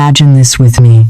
Imagine this with me.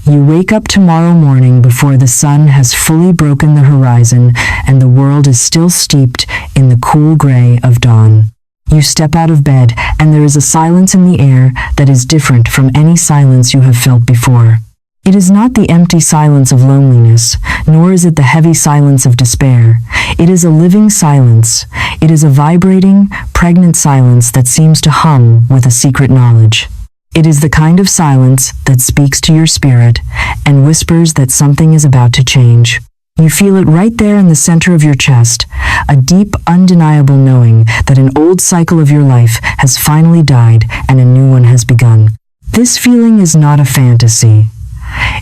You wake up tomorrow morning before the sun has fully broken the horizon and the world is still steeped in the cool gray of dawn. You step out of bed and there is a silence in the air that is different from any silence you have felt before. It is not the empty silence of loneliness, nor is it the heavy silence of despair. It is a living silence. It is a vibrating, pregnant silence that seems to hum with a secret knowledge. It is the kind of silence that speaks to your spirit and whispers that something is about to change. You feel it right there in the center of your chest, a deep, undeniable knowing that an old cycle of your life has finally died and a new one has begun. This feeling is not a fantasy.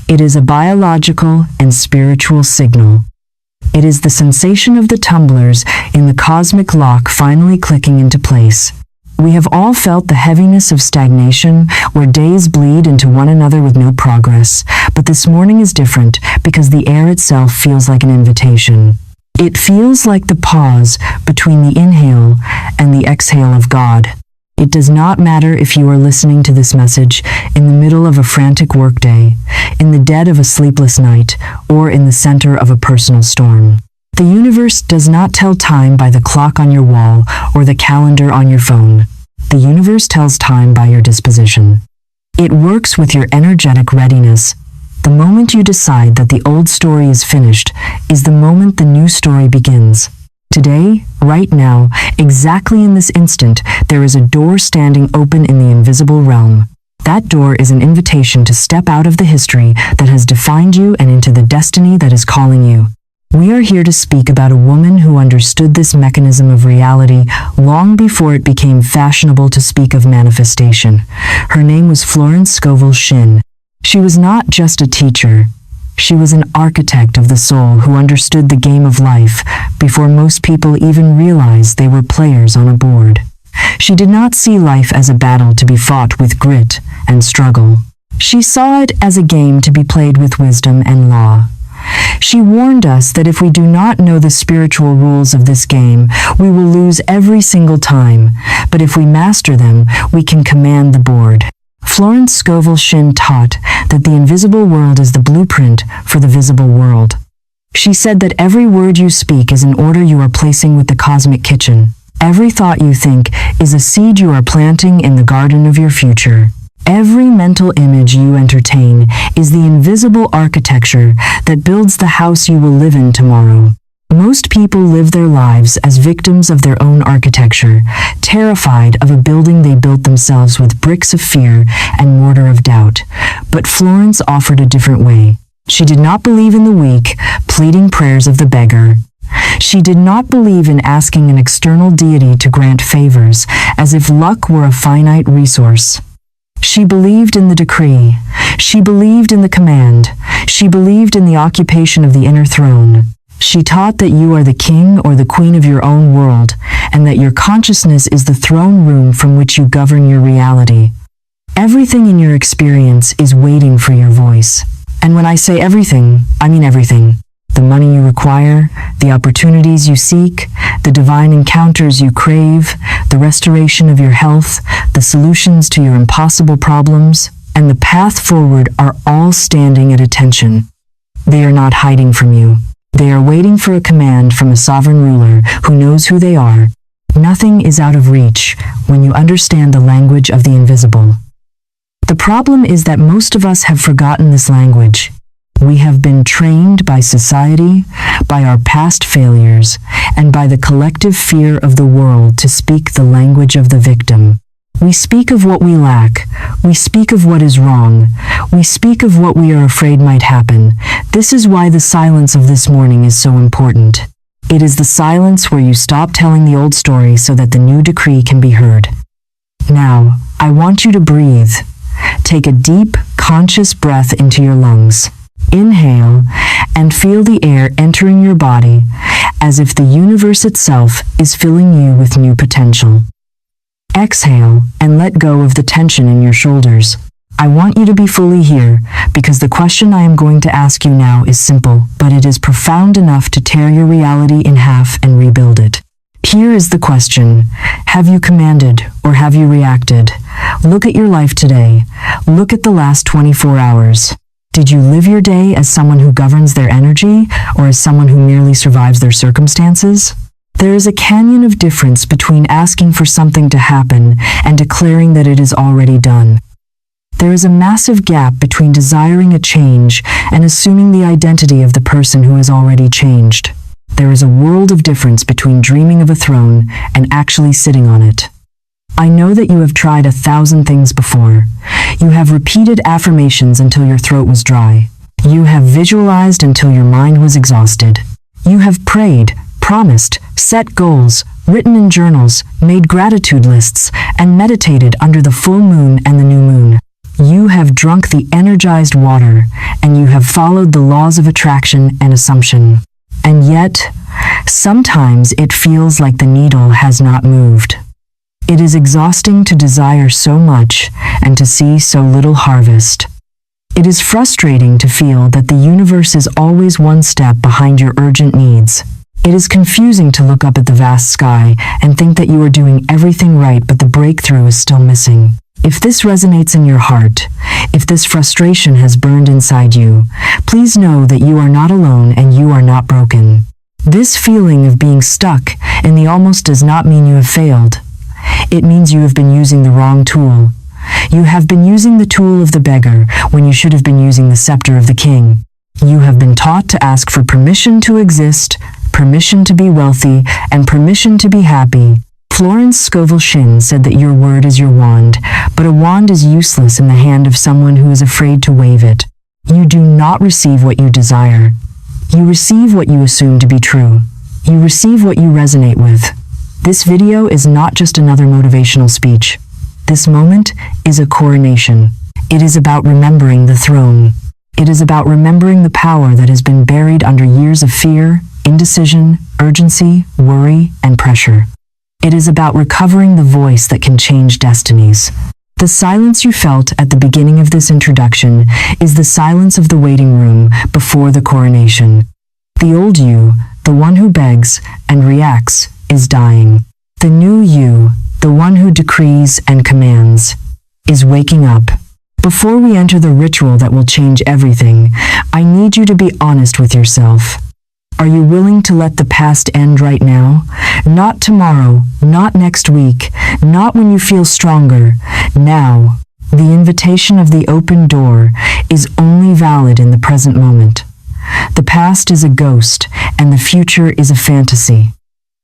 It is a biological and spiritual signal. It is the sensation of the tumblers in the cosmic lock finally clicking into place. We have all felt the heaviness of stagnation, where days bleed into one another with no progress, but this morning is different because the air itself feels like an invitation. It feels like the pause between the inhale and the exhale of God. It does not matter if you are listening to this message in the middle of a frantic workday, in the dead of a sleepless night, or in the center of a personal storm. The universe does not tell time by the clock on your wall or the calendar on your phone. The universe tells time by your disposition. It works with your energetic readiness. The moment you decide that the old story is finished is the moment the new story begins. Today, right now, exactly in this instant, there is a door standing open in the invisible realm. That door is an invitation to step out of the history that has defined you and into the destiny that is calling you. We are here to speak about a woman who understood this mechanism of reality long before it became fashionable to speak of manifestation. Her name was Florence Scovel Shinn. She was not just a teacher. She was an architect of the soul who understood the game of life before most people even realized they were players on a board. She did not see life as a battle to be fought with grit and struggle. She saw it as a game to be played with wisdom and law. She warned us that if we do not know the spiritual rules of this game, we will lose every single time, but if we master them, we can command the board. Florence Scovel Shinn taught that the invisible world is the blueprint for the visible world. She said that every word you speak is an order you are placing with the cosmic kitchen. Every thought you think is a seed you are planting in the garden of your future. Every mental image you entertain is the invisible architecture that builds the house you will live in tomorrow. Most people live their lives as victims of their own architecture, terrified of a building they built themselves with bricks of fear and mortar of doubt. But Florence offered a different way. She did not believe in the weak, pleading prayers of the beggar. She did not believe in asking an external deity to grant favors, as if luck were a finite resource. She believed in the decree. She believed in the command. She believed in the occupation of the inner throne. She taught that you are the king or the queen of your own world, and that your consciousness is the throne room from which you govern your reality. Everything in your experience is waiting for your voice. And when I say everything, I mean everything. The money you require, the opportunities you seek, the divine encounters you crave, the restoration of your health, the solutions to your impossible problems, and the path forward are all standing at attention. They are not hiding from you. They are waiting for a command from a sovereign ruler who knows who they are. Nothing is out of reach when you understand the language of the invisible. The problem is that most of us have forgotten this language. We have been trained by society, by our past failures, and by the collective fear of the world to speak the language of the victim. We speak of what we lack. We speak of what is wrong. We speak of what we are afraid might happen. This is why the silence of this morning is so important. It is the silence where you stop telling the old story so that the new decree can be heard. Now, I want you to breathe. Take a deep, conscious breath into your lungs. Inhale and feel the air entering your body as if the universe itself is filling you with new potential. Exhale and let go of the tension in your shoulders. I want you to be fully here because the question I am going to ask you now is simple, but it is profound enough to tear your reality in half and rebuild it. Here is the question. Have you commanded or have you reacted? Look at your life today. Look at the last 24 hours. Did you live your day as someone who governs their energy or as someone who merely survives their circumstances? There is a canyon of difference between asking for something to happen and declaring that it is already done. There is a massive gap between desiring a change and assuming the identity of the person who has already changed. There is a world of difference between dreaming of a throne and actually sitting on it. I know that you have tried 1,000 things before. You have repeated affirmations until your throat was dry. You have visualized until your mind was exhausted. You have prayed, promised, set goals, written in journals, made gratitude lists, and meditated under the full moon and the new moon. You have drunk the energized water, and you have followed the laws of attraction and assumption. And yet, sometimes it feels like the needle has not moved. It is exhausting to desire so much and to see so little harvest. It is frustrating to feel that the universe is always one step behind your urgent needs. It is confusing to look up at the vast sky and think that you are doing everything right, but the breakthrough is still missing. If this resonates in your heart, if this frustration has burned inside you, please know that you are not alone and you are not broken. This feeling of being stuck in the almost does not mean you have failed. It means you have been using the wrong tool. You have been using the tool of the beggar when you should have been using the scepter of the king. You have been taught to ask for permission to exist, permission to be wealthy, and permission to be happy. Florence Scovel Shinn said that your word is your wand, but a wand is useless in the hand of someone who is afraid to wave it. You do not receive what you desire. You receive what you assume to be true. You receive what you resonate with. This video is not just another motivational speech. This moment is a coronation. It is about remembering the throne. It is about remembering the power that has been buried under years of fear, indecision, urgency, worry, and pressure. It is about recovering the voice that can change destinies. The silence you felt at the beginning of this introduction is the silence of the waiting room before the coronation. The old you, the one who begs and reacts, is dying. The new you, the one who decrees and commands, is waking up. Before we enter the ritual that will change everything, I need you to be honest with yourself. Are you willing to let the past end right now? Not tomorrow, not next week, not when you feel stronger. Now, the invitation of the open door is only valid in the present moment. The past is a ghost, and the future is a fantasy.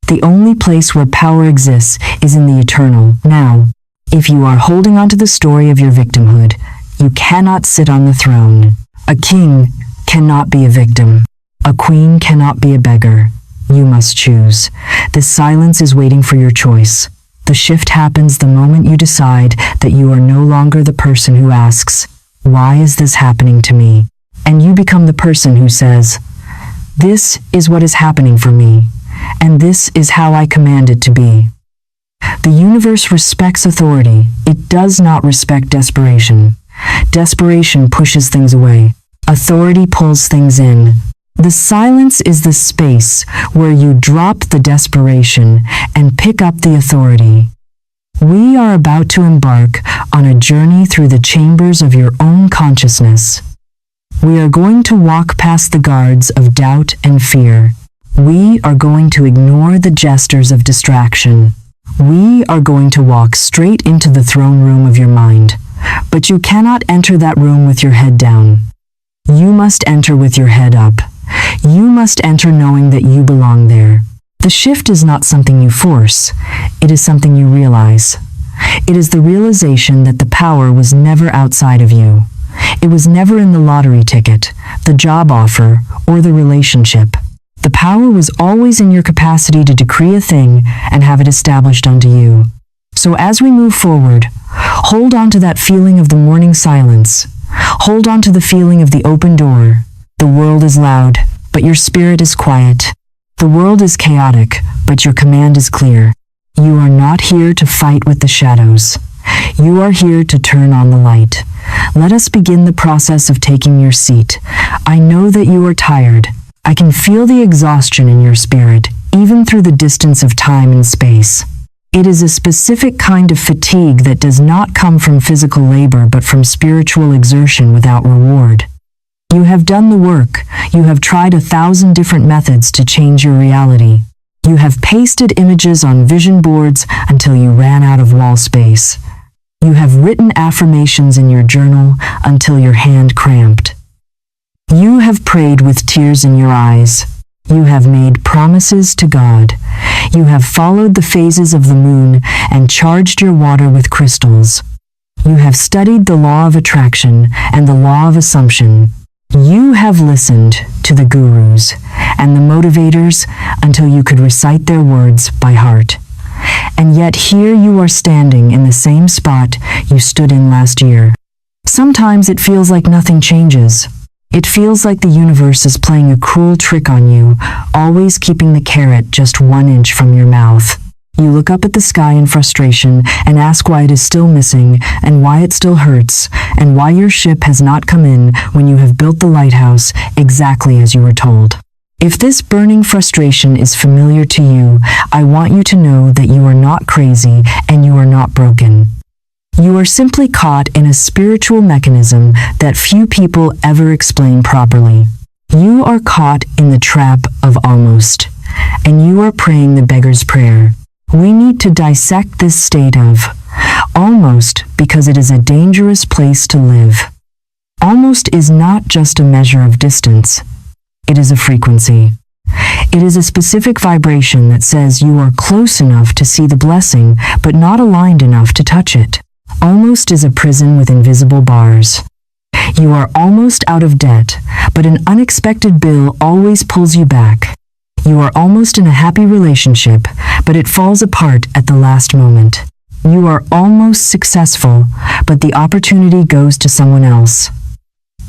The only place where power exists is in the eternal now. If you are holding on to the story of your victimhood, you cannot sit on the throne. A king cannot be a victim. A queen cannot be a beggar. You must choose. This silence is waiting for your choice. The shift happens the moment you decide that you are no longer the person who asks, "Why is this happening to me?" And you become the person who says, "This is what is happening for me, and this is how I command it to be." The universe respects authority. It does not respect desperation. Desperation pushes things away. Authority pulls things in. The silence is the space where you drop the desperation and pick up the authority. We are about to embark on a journey through the chambers of your own consciousness. We are going to walk past the guards of doubt and fear. We are going to ignore the gestures of distraction. We are going to walk straight into the throne room of your mind. But you cannot enter that room with your head down. You must enter with your head up. You must enter knowing that you belong there. The shift is not something you force. It is something you realize. It is the realization that the power was never outside of you. It was never in the lottery ticket, the job offer, or the relationship. The power was always in your capacity to decree a thing and have it established unto you. So as we move forward, hold on to that feeling of the morning silence. Hold on to the feeling of the open door. The world is loud, but your spirit is quiet. The world is chaotic, but your command is clear. You are not here to fight with the shadows. You are here to turn on the light. Let us begin the process of taking your seat. I know that you are tired. I can feel the exhaustion in your spirit. even through the distance of time and space. It is a specific kind of fatigue that does not come from physical labor but from spiritual exertion without reward. You have done the work. You have tried 1,000 different methods to change your reality. You have pasted images on vision boards until you ran out of wall space. You have written affirmations in your journal until your hand cramped. You have prayed with tears in your eyes. You have made promises to God. You have followed the phases of the moon and charged your water with crystals. You have studied the law of attraction and the law of assumption. You have listened to the gurus and the motivators until you could recite their words by heart. And yet here you are standing in the same spot you stood in last year. Sometimes it feels like nothing changes. It feels like the universe is playing a cruel trick on you, always keeping the carrot just 1 inch from your mouth. You look up at the sky in frustration and ask why it is still missing, and why it still hurts, and why your ship has not come in when you have built the lighthouse exactly as you were told. If this burning frustration is familiar to you, I want you to know that you are not crazy and you are not broken. You are simply caught in a spiritual mechanism that few people ever explain properly. You are caught in the trap of almost, and you are praying the beggar's prayer. We need to dissect this state of almost because it is a dangerous place to live. Almost is not just a measure of distance. It is a frequency. It is a specific vibration that says you are close enough to see the blessing, but not aligned enough to touch it. Almost is a prison with invisible bars. You are almost out of debt, but an unexpected bill always pulls you back. You are almost in a happy relationship, but it falls apart at the last moment. You are almost successful, but the opportunity goes to someone else.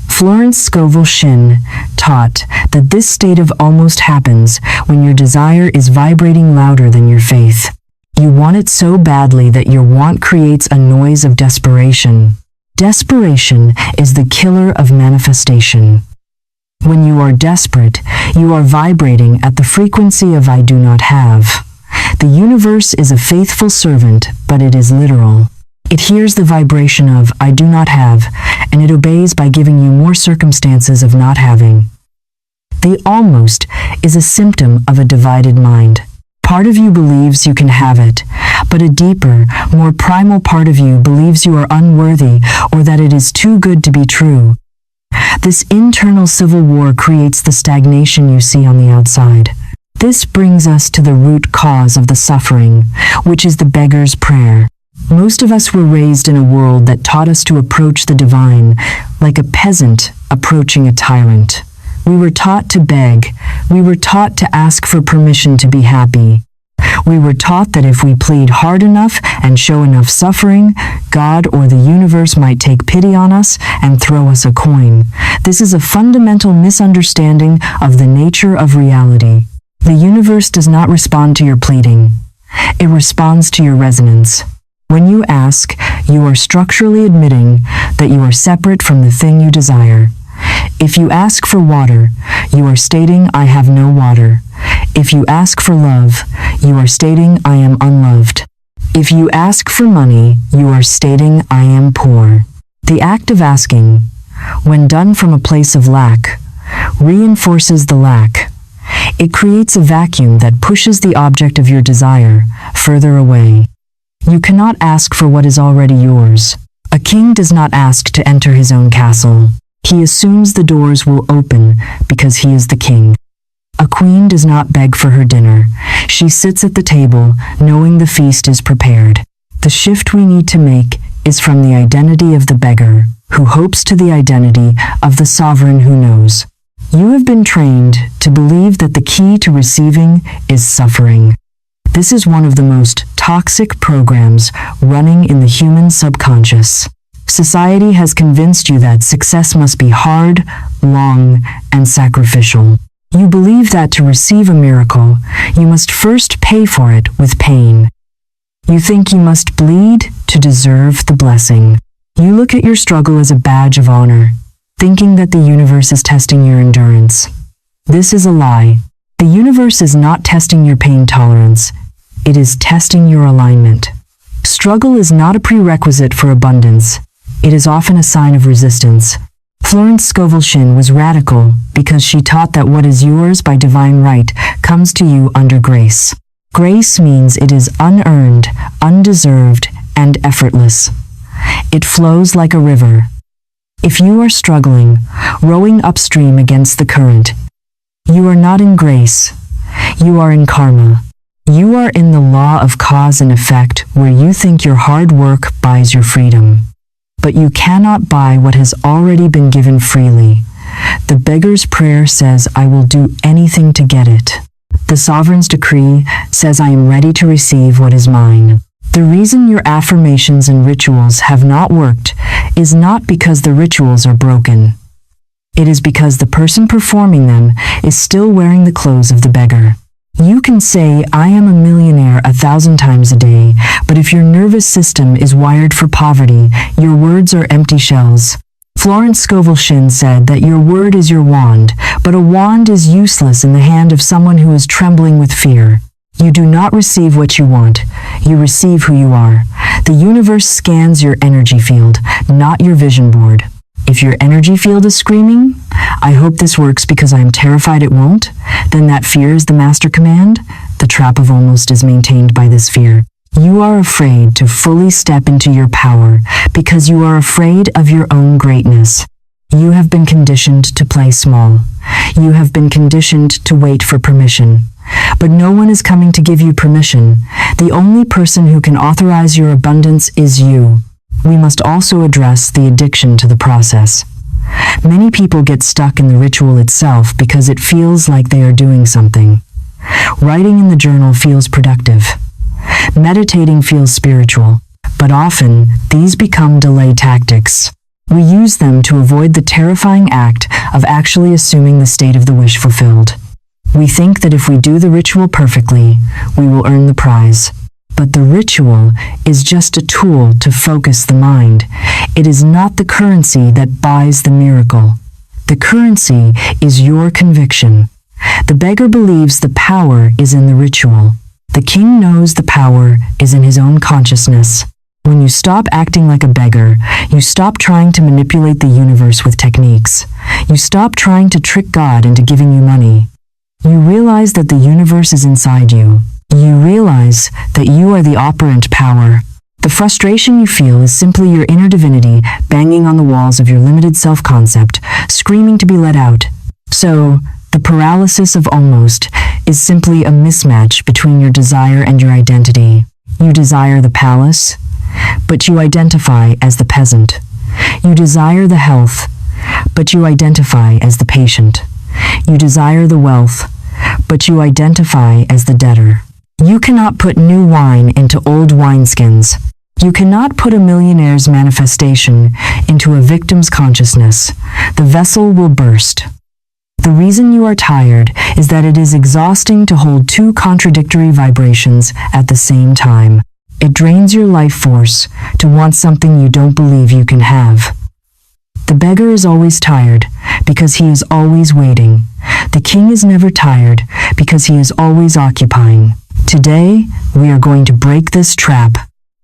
Florence Scovel Shinn taught that this state of almost happens when your desire is vibrating louder than your faith. You want it so badly that your want creates a noise of desperation. Desperation is the killer of manifestation. When you are desperate, you are vibrating at the frequency of I do not have. The universe is a faithful servant, but it is literal. It hears the vibration of I do not have, and it obeys by giving you more circumstances of not having. The almost is a symptom of a divided mind. Part of you believes you can have it, but a deeper, more primal part of you believes you are unworthy or that it is too good to be true. This internal civil war creates the stagnation you see on the outside. This brings us to the root cause of the suffering, which is the beggar's prayer. Most of us were raised in a world that taught us to approach the divine like a peasant approaching a tyrant. We were taught to beg. We were taught to ask for permission to be happy. We were taught that if we plead hard enough and show enough suffering, God or the universe might take pity on us and throw us a coin. This is a fundamental misunderstanding of the nature of reality. The universe does not respond to your pleading. It responds to your resonance. When you ask, you are structurally admitting that you are separate from the thing you desire. If you ask for water, you are stating, I have no water. If you ask for love, you are stating, I am unloved. If you ask for money, you are stating, I am poor. The act of asking, when done from a place of lack, reinforces the lack. It creates a vacuum that pushes the object of your desire further away. You cannot ask for what is already yours. A king does not ask to enter his own castle. He assumes the doors will open because he is the king. A queen does not beg for her dinner. She sits at the table, knowing the feast is prepared. The shift we need to make is from the identity of the beggar, who hopes, to the identity of the sovereign who knows. You have been trained to believe that the key to receiving is suffering. This is one of the most toxic programs running in the human subconscious. Society has convinced you that success must be hard, long, and sacrificial. You believe that to receive a miracle, you must first pay for it with pain. You think you must bleed to deserve the blessing. You look at your struggle as a badge of honor, thinking that the universe is testing your endurance. This is a lie. The universe is not testing your pain tolerance. It is testing your alignment. Struggle is not a prerequisite for abundance. It is often a sign of resistance. Florence Scovel Shinn was radical because she taught that what is yours by divine right comes to you under grace. Grace means it is unearned, undeserved, and effortless. It flows like a river. If you are struggling, rowing upstream against the current, you are not in grace. You are in karma. You are in the law of cause and effect, where you think your hard work buys your freedom. But you cannot buy what has already been given freely. The beggar's prayer says, I will do anything to get it. The sovereign's decree says, I am ready to receive what is mine. The reason your affirmations and rituals have not worked is not because the rituals are broken. It is because the person performing them is still wearing the clothes of the beggar. You can say, I am a millionaire 1,000 times a day, but if your nervous system is wired for poverty, your words are empty shells. Florence Scovel Shinn said that your word is your wand, but a wand is useless in the hand of someone who is trembling with fear. You do not receive what you want. You receive who you are. The universe scans your energy field, not your vision board. If your energy field is screaming, I hope this works because I am terrified it won't, then that fear is the master command. The trap of almost is maintained by this fear. You are afraid to fully step into your power because you are afraid of your own greatness. You have been conditioned to play small. You have been conditioned to wait for permission. But no one is coming to give you permission. The only person who can authorize your abundance is you. We must also address the addiction to the process. Many people get stuck in the ritual itself because it feels like they are doing something. Writing in the journal feels productive. Meditating feels spiritual. But often, these become delay tactics. We use them to avoid the terrifying act of actually assuming the state of the wish fulfilled. We think that if we do the ritual perfectly, we will earn the prize. But the ritual is just a tool to focus the mind. It is not the currency that buys the miracle. The currency is your conviction. The beggar believes the power is in the ritual. The king knows the power is in his own consciousness. When you stop acting like a beggar, you stop trying to manipulate the universe with techniques. You stop trying to trick God into giving you money. You realize that the universe is inside you. You realize that you are the operant power. The frustration you feel is simply your inner divinity banging on the walls of your limited self-concept, screaming to be let out. So, the paralysis of almost is simply a mismatch between your desire and your identity. You desire the palace, but you identify as the peasant. You desire the health, but you identify as the patient. You desire the wealth, but you identify as the debtor. You cannot put new wine into old wineskins. You cannot put a millionaire's manifestation into a victim's consciousness. The vessel will burst. The reason you are tired is that it is exhausting to hold two contradictory vibrations at the same time. It drains your life force to want something you don't believe you can have. The beggar is always tired because he is always waiting. The king is never tired because he is always occupying. Today, we are going to break this trap.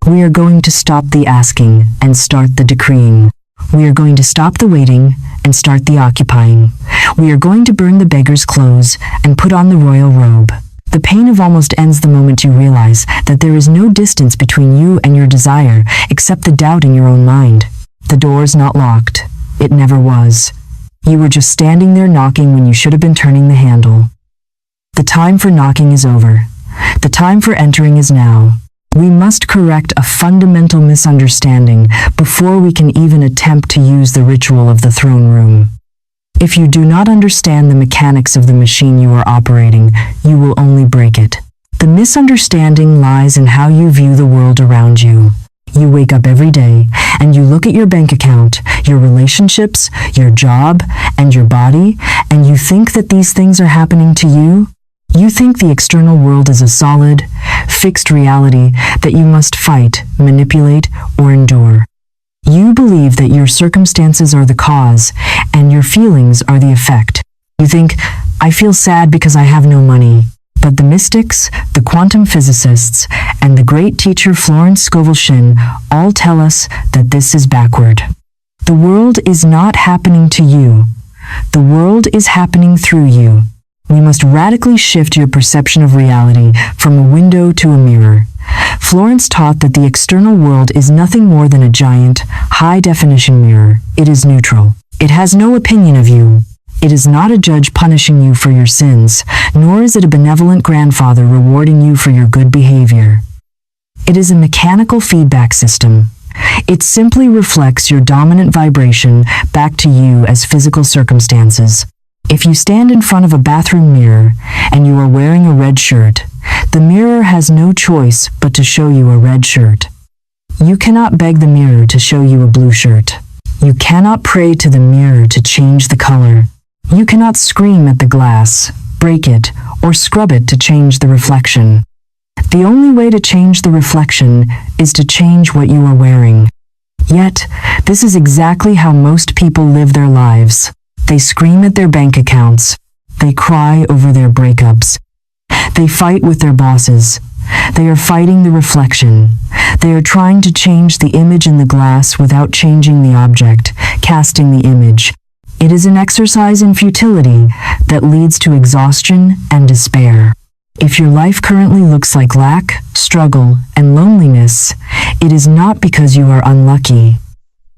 We are going to stop the asking and start the decreeing. We are going to stop the waiting and start the occupying. We are going to burn the beggar's clothes and put on the royal robe. The pain of almost ends the moment you realize that there is no distance between you and your desire except the doubt in your own mind. The door is not locked. It never was. You were just standing there knocking when you should have been turning the handle. The time for knocking is over. The time for entering is now. We must correct a fundamental misunderstanding before we can even attempt to use the ritual of the throne room. If you do not understand the mechanics of the machine you are operating, you will only break it. The misunderstanding lies in how you view the world around you. You wake up every day and you look at your bank account, your relationships, your job, and your body, and you think that these things are happening to you. You think the external world is a solid, fixed reality that you must fight, manipulate, or endure. You believe that your circumstances are the cause and your feelings are the effect. You think, I feel sad because I have no money. But the mystics, the quantum physicists, and the great teacher Florence Scovel Shinn all tell us that this is backward. The world is not happening to you. The world is happening through you. We must radically shift your perception of reality from a window to a mirror. Florence taught that the external world is nothing more than a giant, high-definition mirror. It is neutral. It has no opinion of you. It is not a judge punishing you for your sins, nor is it a benevolent grandfather rewarding you for your good behavior. It is a mechanical feedback system. It simply reflects your dominant vibration back to you as physical circumstances. If you stand in front of a bathroom mirror and you are wearing a red shirt, the mirror has no choice but to show you a red shirt. You cannot beg the mirror to show you a blue shirt. You cannot pray to the mirror to change the color. You cannot scream at the glass, break it, or scrub it to change the reflection. The only way to change the reflection is to change what you are wearing. Yet, this is exactly how most people live their lives. They scream at their bank accounts. They cry over their breakups. They fight with their bosses. They are fighting the reflection. They are trying to change the image in the glass without changing the object, casting the image. It is an exercise in futility that leads to exhaustion and despair. If your life currently looks like lack, struggle, and loneliness, it is not because you are unlucky.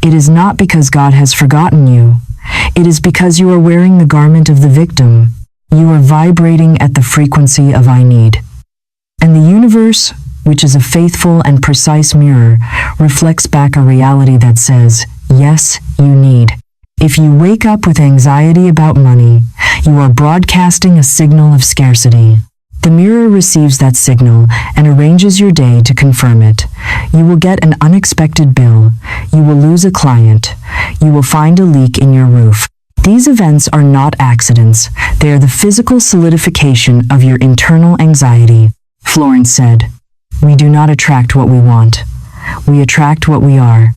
It is not because God has forgotten you. It is because you are wearing the garment of the victim. You are vibrating at the frequency of I need. And the universe, which is a faithful and precise mirror, reflects back a reality that says, yes, you need. If you wake up with anxiety about money, you are broadcasting a signal of scarcity. The mirror receives that signal and arranges your day to confirm it. You will get an unexpected bill. You will lose a client. You will find a leak in your roof. These events are not accidents. They are the physical solidification of your internal anxiety. Florence said, "We do not attract what we want. We attract what we are."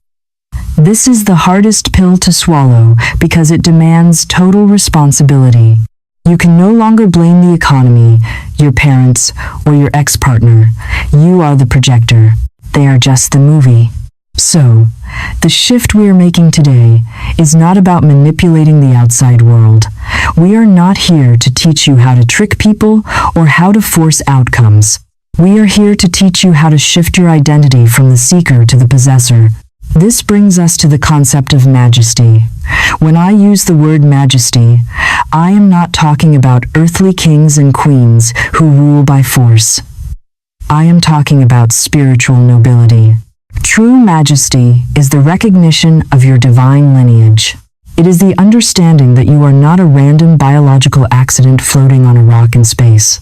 This is the hardest pill to swallow because it demands total responsibility. You can no longer blame the economy, your parents, or your ex-partner. You are the projector. They are just the movie. So, the shift we are making today is not about manipulating the outside world. We are not here to teach you how to trick people or how to force outcomes. We are here to teach you how to shift your identity from the seeker to the possessor. This brings us to the concept of majesty. When I use the word majesty, I am not talking about earthly kings and queens who rule by force. I am talking about spiritual nobility. True majesty is the recognition of your divine lineage. It is the understanding that you are not a random biological accident floating on a rock in space.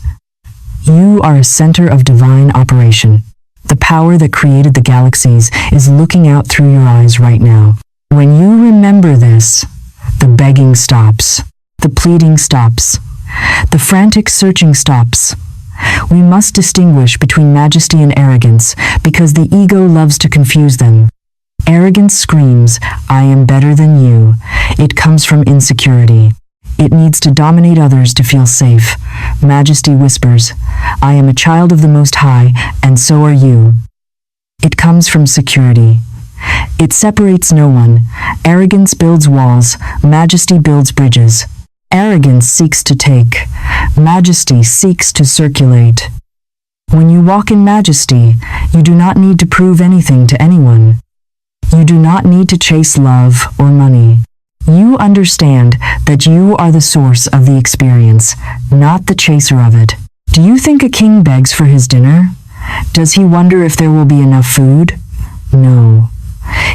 You are a center of divine operation. The power that created the galaxies is looking out through your eyes right now. When you remember this, the begging stops, the pleading stops, the frantic searching stops. We must distinguish between majesty and arrogance because the ego loves to confuse them. Arrogance screams, "I am better than you." It comes from insecurity. It needs to dominate others to feel safe. Majesty whispers, "I am a child of the Most High, and so are you." It comes from security. It separates no one. Arrogance builds walls. Majesty builds bridges. Arrogance seeks to take. Majesty seeks to circulate. When you walk in majesty, you do not need to prove anything to anyone. You do not need to chase love or money. You understand that you are the source of the experience, not the chaser of it. Do you think a king begs for his dinner? Does he wonder if there will be enough food? No.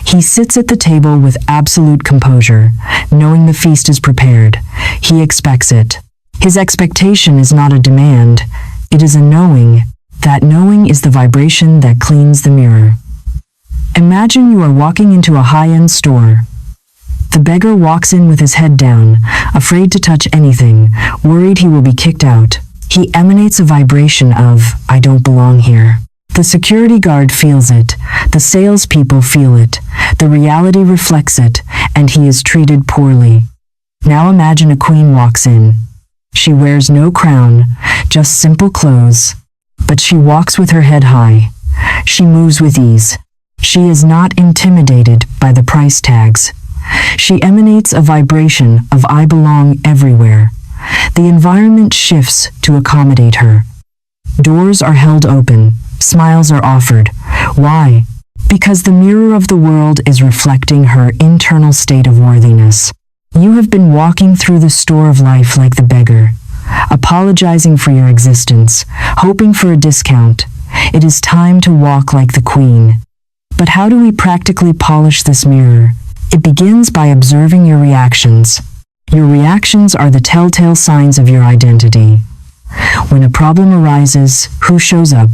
He sits at the table with absolute composure, knowing the feast is prepared. He expects it. His expectation is not a demand. It is a knowing. That knowing is the vibration that cleans the mirror. Imagine you are walking into a high-end store. The beggar walks in with his head down, afraid to touch anything, worried he will be kicked out. He emanates a vibration of, "I don't belong here." The security guard feels it. The salespeople feel it. The reality reflects it, and he is treated poorly. Now imagine a queen walks in. She wears no crown, just simple clothes. But she walks with her head high. She moves with ease. She is not intimidated by the price tags. She emanates a vibration of I belong everywhere. The environment shifts to accommodate her. Doors are held open. Smiles are offered. Why? Because the mirror of the world is reflecting her internal state of worthiness. You have been walking through the store of life like the beggar, apologizing for your existence, hoping for a discount. It is time to walk like the queen. But how do we practically polish this mirror? It begins by observing your reactions. Your reactions are the telltale signs of your identity. When a problem arises, who shows up?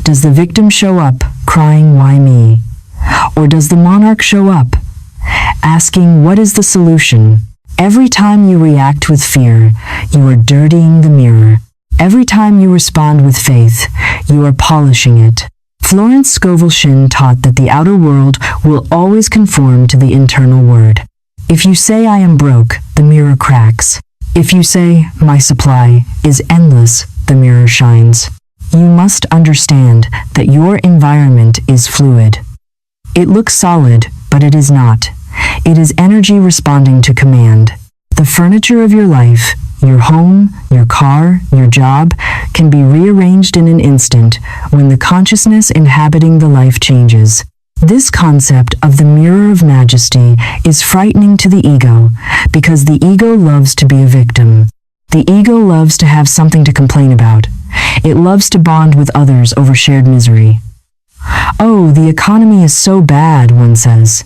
Does the victim show up, crying, "Why me?" Or does the monarch show up, asking, "What is the solution?" Every time you react with fear, you are dirtying the mirror. Every time you respond with faith, you are polishing it. Florence Scovel Shinn taught that the outer world will always conform to the internal word. If you say I am broke, the mirror cracks. If you say my supply is endless, the mirror shines. You must understand that your environment is fluid. It looks solid, but it is not. It is energy responding to command. The furniture of your life, your home, your car, your job, can be rearranged in an instant when the consciousness inhabiting the life changes. This concept of the mirror of majesty is frightening to the ego because the ego loves to be a victim. The ego loves to have something to complain about. It loves to bond with others over shared misery. Oh, the economy is so bad, one says.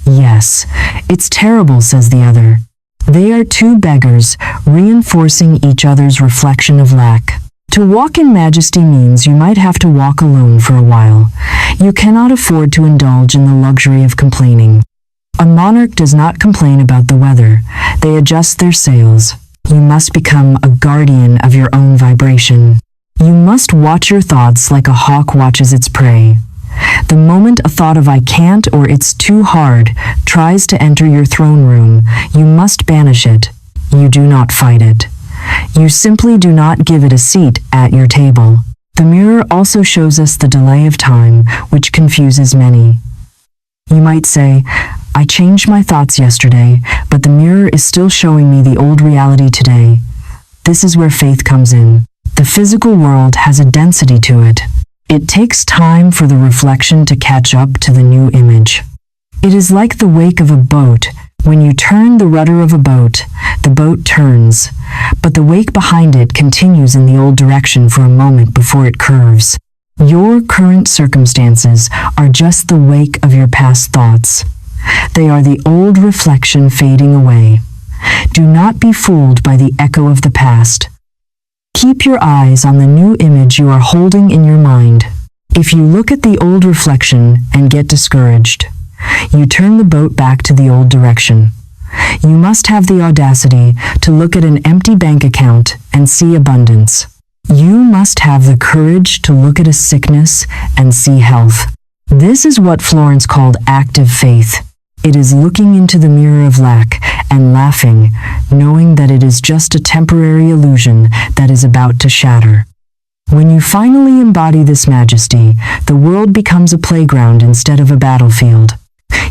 Yes, it's terrible, says the other. They are two beggars reinforcing each other's reflection of lack. To walk in majesty means you might have to walk alone for a while. You cannot afford to indulge in the luxury of complaining. A monarch does not complain about the weather. They adjust their sails. You must become a guardian of your own vibration. You must watch your thoughts like a hawk watches its prey. The moment a thought of I can't or it's too hard tries to enter your throne room, you must banish it. You do not fight it. You simply do not give it a seat at your table. The mirror also shows us the delay of time, which confuses many. You might say, I changed my thoughts yesterday, but the mirror is still showing me the old reality today. This is where faith comes in. The physical world has a density to it. It takes time for the reflection to catch up to the new image. It is like the wake of a boat. When you turn the rudder of a boat, the boat turns, but the wake behind it continues in the old direction for a moment before it curves. Your current circumstances are just the wake of your past thoughts. They are the old reflection fading away. Do not be fooled by the echo of the past. Keep your eyes on the new image you are holding in your mind. If you look at the old reflection and get discouraged, you turn the boat back to the old direction. You must have the audacity to look at an empty bank account and see abundance. You must have the courage to look at a sickness and see health. This is what Florence called active faith. It is looking into the mirror of lack and laughing, knowing that it is just a temporary illusion that is about to shatter. When you finally embody this majesty, the world becomes a playground instead of a battlefield.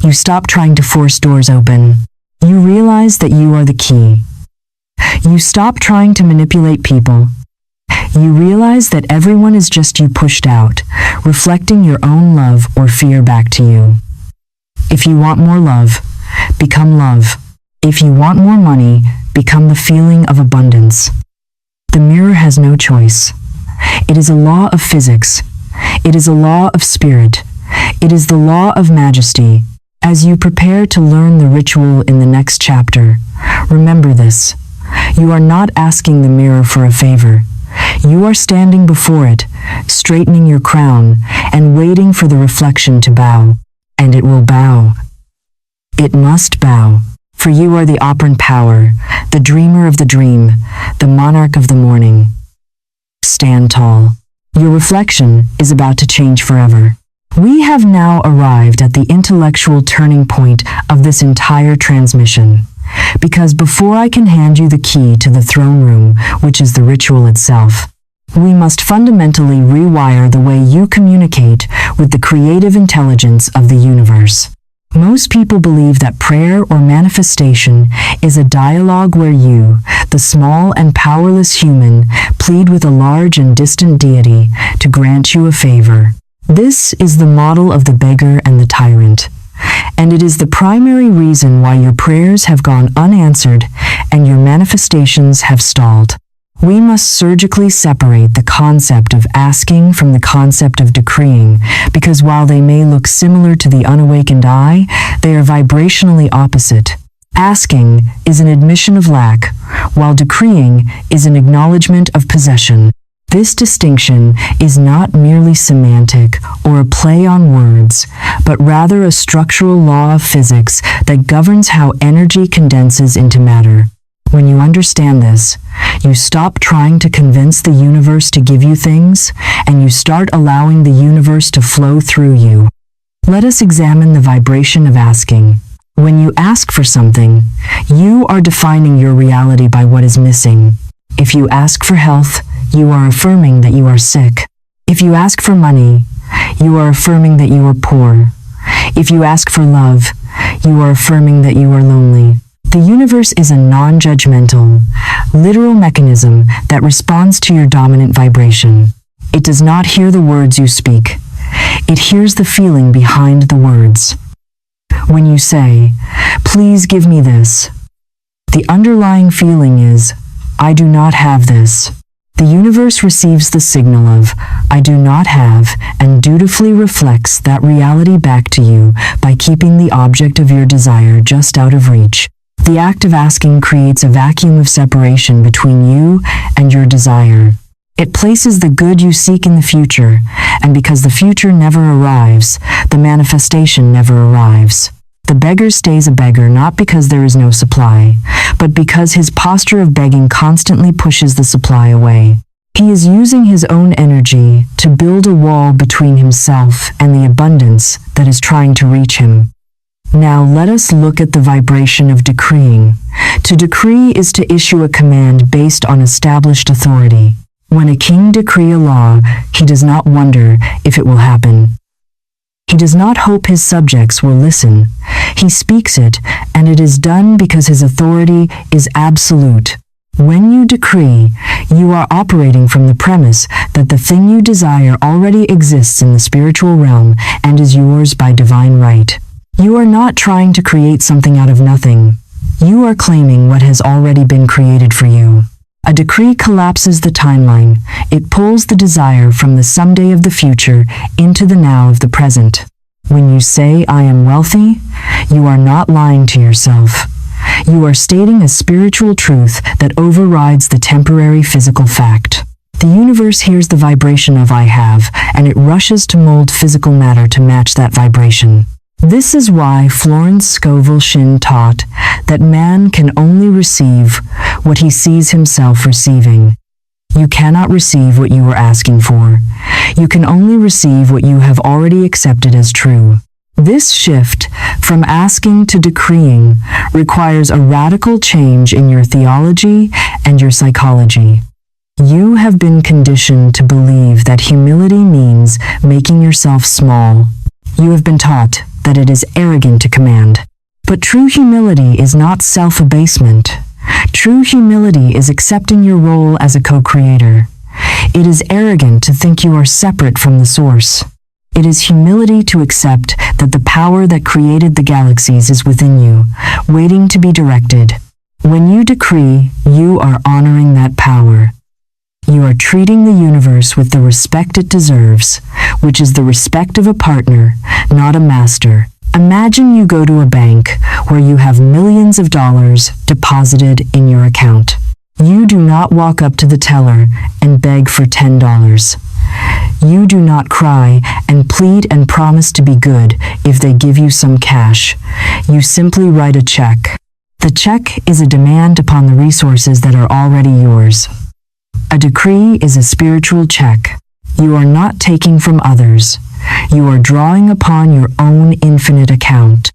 You stop trying to force doors open. You realize that you are the key. You stop trying to manipulate people. You realize that everyone is just you pushed out, reflecting your own love or fear back to you. If you want more love, become love. If you want more money, become the feeling of abundance. The mirror has no choice. It is a law of physics. It is a law of spirit. It is the law of majesty. As you prepare to learn the ritual in the next chapter, remember this. You are not asking the mirror for a favor. You are standing before it, straightening your crown, and waiting for the reflection to bow. And it will bow. It must bow, for you are the operant power, the dreamer of the dream, the monarch of the morning. Stand tall. Your reflection is about to change forever. We have now arrived at the intellectual turning point of this entire transmission. because before I can hand you the key to the throne room, which is the ritual itself, we must fundamentally rewire the way you communicate with the creative intelligence of the universe. Most people believe that prayer or manifestation is a dialogue where you, the small and powerless human, plead with a large and distant deity to grant you a favor. This is the model of the beggar and the tyrant, and it is the primary reason why your prayers have gone unanswered and your manifestations have stalled. We must surgically separate the concept of asking from the concept of decreeing, because while they may look similar to the unawakened eye, they are vibrationally opposite. Asking is an admission of lack, while decreeing is an acknowledgement of possession. This distinction is not merely semantic or a play on words, but rather a structural law of physics that governs how energy condenses into matter. When you understand this, you stop trying to convince the universe to give you things, and you start allowing the universe to flow through you. Let us examine the vibration of asking. When you ask for something, you are defining your reality by what is missing. If you ask for health, you are affirming that you are sick. If you ask for money, you are affirming that you are poor. If you ask for love, you are affirming that you are lonely. The universe is a non-judgmental, literal mechanism that responds to your dominant vibration. It does not hear the words you speak. It hears the feeling behind the words. When you say, "Please give me this," the underlying feeling is, "I do not have this." The universe receives the signal of, "I do not have," and dutifully reflects that reality back to you by keeping the object of your desire just out of reach. The act of asking creates a vacuum of separation between you and your desire. It places the good you seek in the future, and because the future never arrives, the manifestation never arrives. The beggar stays a beggar not because there is no supply, but because his posture of begging constantly pushes the supply away. He is using his own energy to build a wall between himself and the abundance that is trying to reach him. Now let us look at the vibration of decreeing. To decree is to issue a command based on established authority. When a king decrees a law, he does not wonder if it will happen. He does not hope his subjects will listen. He speaks it, and it is done because his authority is absolute. When you decree, you are operating from the premise that the thing you desire already exists in the spiritual realm and is yours by divine right. You are not trying to create something out of nothing. You are claiming what has already been created for you. A decree collapses the timeline. It pulls the desire from the someday of the future into the now of the present. When you say, "I am wealthy," you are not lying to yourself. You are stating a spiritual truth that overrides the temporary physical fact. The universe hears the vibration of "I have," and it rushes to mold physical matter to match that vibration. This is why Florence Scovel Shinn taught that man can only receive what he sees himself receiving. You cannot receive what you are asking for. You can only receive what you have already accepted as true. This shift from asking to decreeing requires a radical change in your theology and your psychology. You have been conditioned to believe that humility means making yourself small. You have been taught that it is arrogant to command. But true humility is not self-abasement. True humility is accepting your role as a co-creator. It is arrogant to think you are separate from the source. It is humility to accept that the power that created the galaxies is within you, waiting to be directed. When you decree, you are honoring that power. You are treating the universe with the respect it deserves, which is the respect of a partner, not a master. Imagine you go to a bank where you have millions of dollars deposited in your account. You do not walk up to the teller and beg for $10. You do not cry and plead and promise to be good if they give you some cash. You simply write a check. The check is a demand upon the resources that are already yours. A decree is a spiritual check. You are not taking from others. You are drawing upon your own infinite account.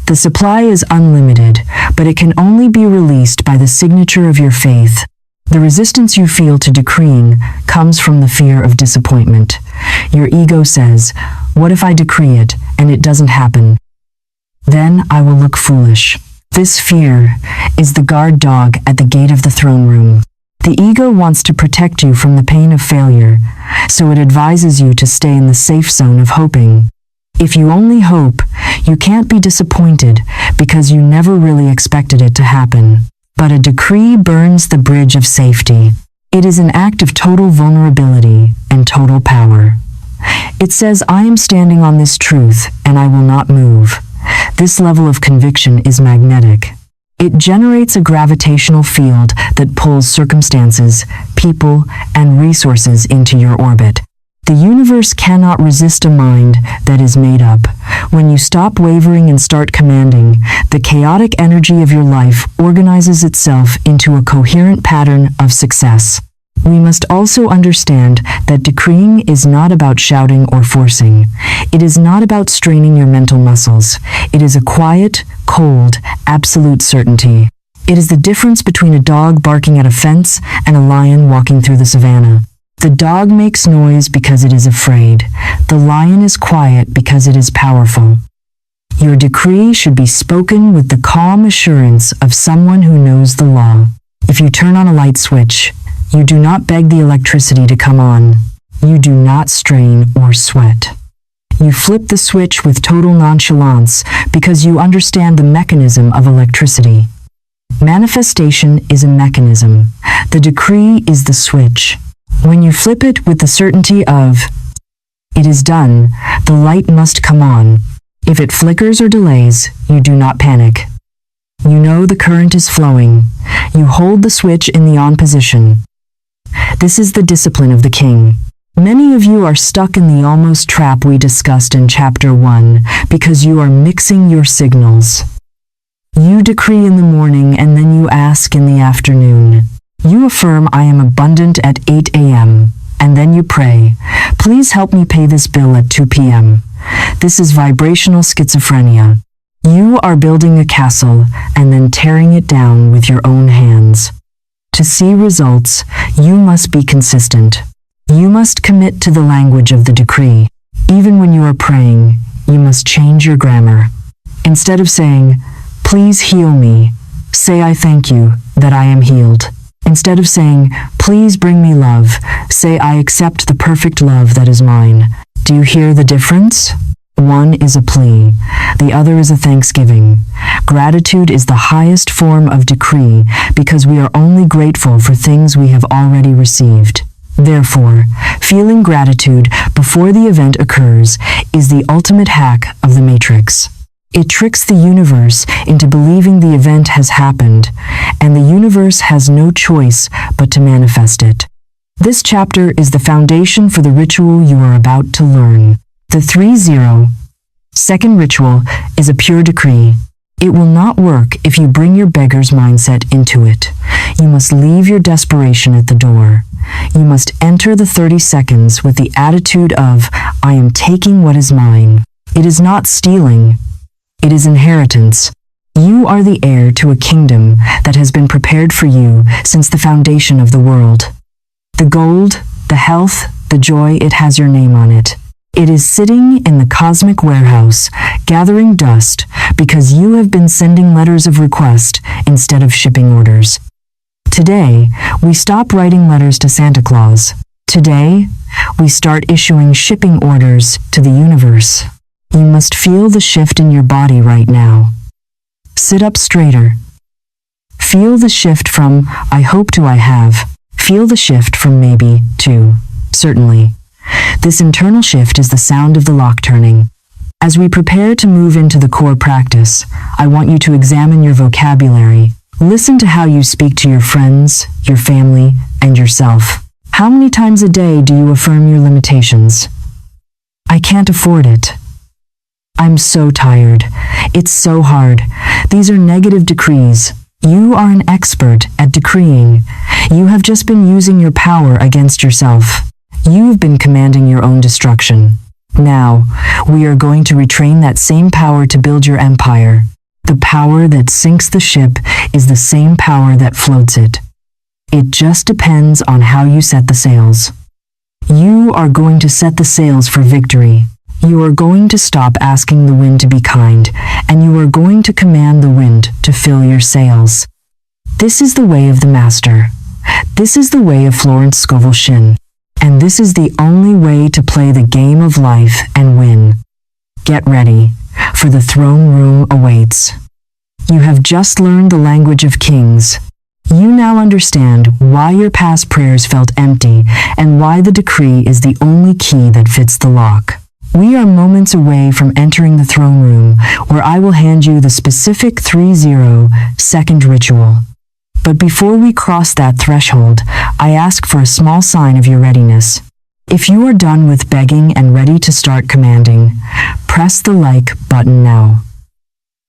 The supply is unlimited, but it can only be released by the signature of your faith. The resistance you feel to decreeing comes from the fear of disappointment. Your ego says, "What if I decree it and it doesn't happen? Then I will look foolish." This fear is the guard dog at the gate of the throne room. The ego wants to protect you from the pain of failure, so it advises you to stay in the safe zone of hoping. If you only hope, you can't be disappointed because you never really expected it to happen. But a decree burns the bridge of safety. It is an act of total vulnerability and total power. It says, "I am standing on this truth and I will not move." This level of conviction is magnetic. It generates a gravitational field that pulls circumstances, people, and resources into your orbit. The universe cannot resist a mind that is made up. When you stop wavering and start commanding, the chaotic energy of your life organizes itself into a coherent pattern of success. We must also understand that decreeing is not about shouting or forcing. It is not about straining your mental muscles. It is a quiet, cold, absolute certainty. It is the difference between a dog barking at a fence and a lion walking through the savannah. The dog makes noise because it is afraid. The lion is quiet because it is powerful. Your decree should be spoken with the calm assurance of someone who knows the law. If you turn on a light switch, you do not beg the electricity to come on. You do not strain or sweat. You flip the switch with total nonchalance because you understand the mechanism of electricity. Manifestation is a mechanism. The decree is the switch. When you flip it with the certainty of, "It is done," the light must come on. If it flickers or delays, you do not panic. You know the current is flowing. You hold the switch in the on position. This is the discipline of the king. Many of you are stuck in the almost trap we discussed in Chapter 1 because you are mixing your signals. You decree in the morning and then you ask in the afternoon. You affirm, "I am abundant" at 8 a.m. and then you pray, "Please help me pay this bill" at 2 p.m. This is vibrational schizophrenia. You are building a castle and then tearing it down with your own hands. To see results, you must be consistent. You must commit to the language of the decree. Even when you are praying, you must change your grammar. Instead of saying, "Please heal me," say, "I thank you that I am healed." Instead of saying, "Please bring me love," say, "I accept the perfect love that is mine." Do you hear the difference? One is a plea, the other is a thanksgiving. Gratitude is the highest form of decree because we are only grateful for things we have already received. Therefore, feeling gratitude before the event occurs is the ultimate hack of the matrix. It tricks the universe into believing the event has happened, and the universe has no choice but to manifest it. This chapter is the foundation for the ritual you are about to learn. The 3-0 second ritual is a pure decree. It will not work if you bring your beggar's mindset into it. You must leave your desperation at the door. You must enter the 30 seconds with the attitude of, "I am taking what is mine." It is not stealing. It is inheritance. You are the heir to a kingdom that has been prepared for you since the foundation of the world. The gold, the health, the joy, it has your name on it. It is sitting in the cosmic warehouse, gathering dust, because you have been sending letters of request instead of shipping orders. Today, we stop writing letters to Santa Claus. Today, we start issuing shipping orders to the universe. You must feel the shift in your body right now. Sit up straighter. Feel the shift from "I hope" to "I have." Feel the shift from "maybe" to "certainly." This internal shift is the sound of the lock turning. As we prepare to move into the core practice, I want you to examine your vocabulary. Listen to how you speak to your friends, your family, and yourself. How many times a day do you affirm your limitations? "I can't afford it." "I'm so tired." "It's so hard." These are negative decrees. You are an expert at decreeing. You have just been using your power against yourself. You've been commanding your own destruction. Now, we are going to retrain that same power to build your empire. The power that sinks the ship is the same power that floats it. It just depends on how you set the sails. You are going to set the sails for victory. You are going to stop asking the wind to be kind, and you are going to command the wind to fill your sails. This is the way of the master. This is the way of Florence Scovel Shinn. And this is the only way to play the game of life and win. Get ready, for the throne room awaits. You have just learned the language of kings. You now understand why your past prayers felt empty and why the decree is the only key that fits the lock. We are moments away from entering the throne room, where I will hand you the specific 30-second ritual. But before we cross that threshold, I ask for a small sign of your readiness. If you are done with begging and ready to start commanding, press the like button now.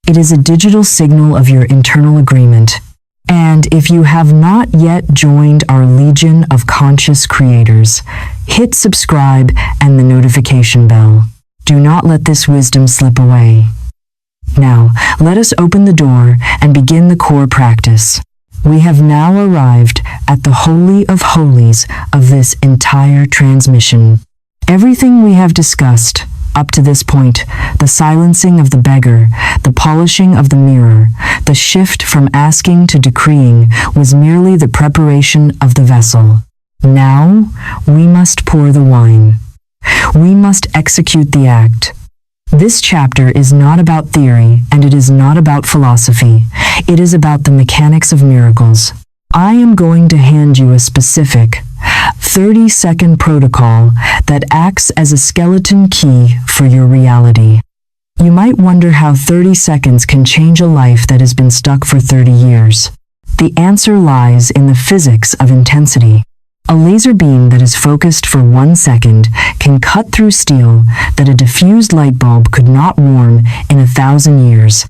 It is a digital signal of your internal agreement. And if you have not yet joined our legion of conscious creators, hit subscribe and the notification bell. Do not let this wisdom slip away. Now, let us open the door and begin the core practice. We have now arrived at the Holy of Holies of this entire transmission. Everything we have discussed up to this point, the silencing of the beggar, the polishing of the mirror, the shift from asking to decreeing, was merely the preparation of the vessel. Now, we must pour the wine. We must execute the act. This chapter is not about theory, and it is not about philosophy. It is about the mechanics of miracles. I am going to hand you a specific 30-second protocol that acts as a skeleton key for your reality. You might wonder how 30 seconds can change a life that has been stuck for 30 years. The answer lies in the physics of intensity. A laser beam that is focused for 1 second can cut through steel that a diffused light bulb could not warm in 1,000 years.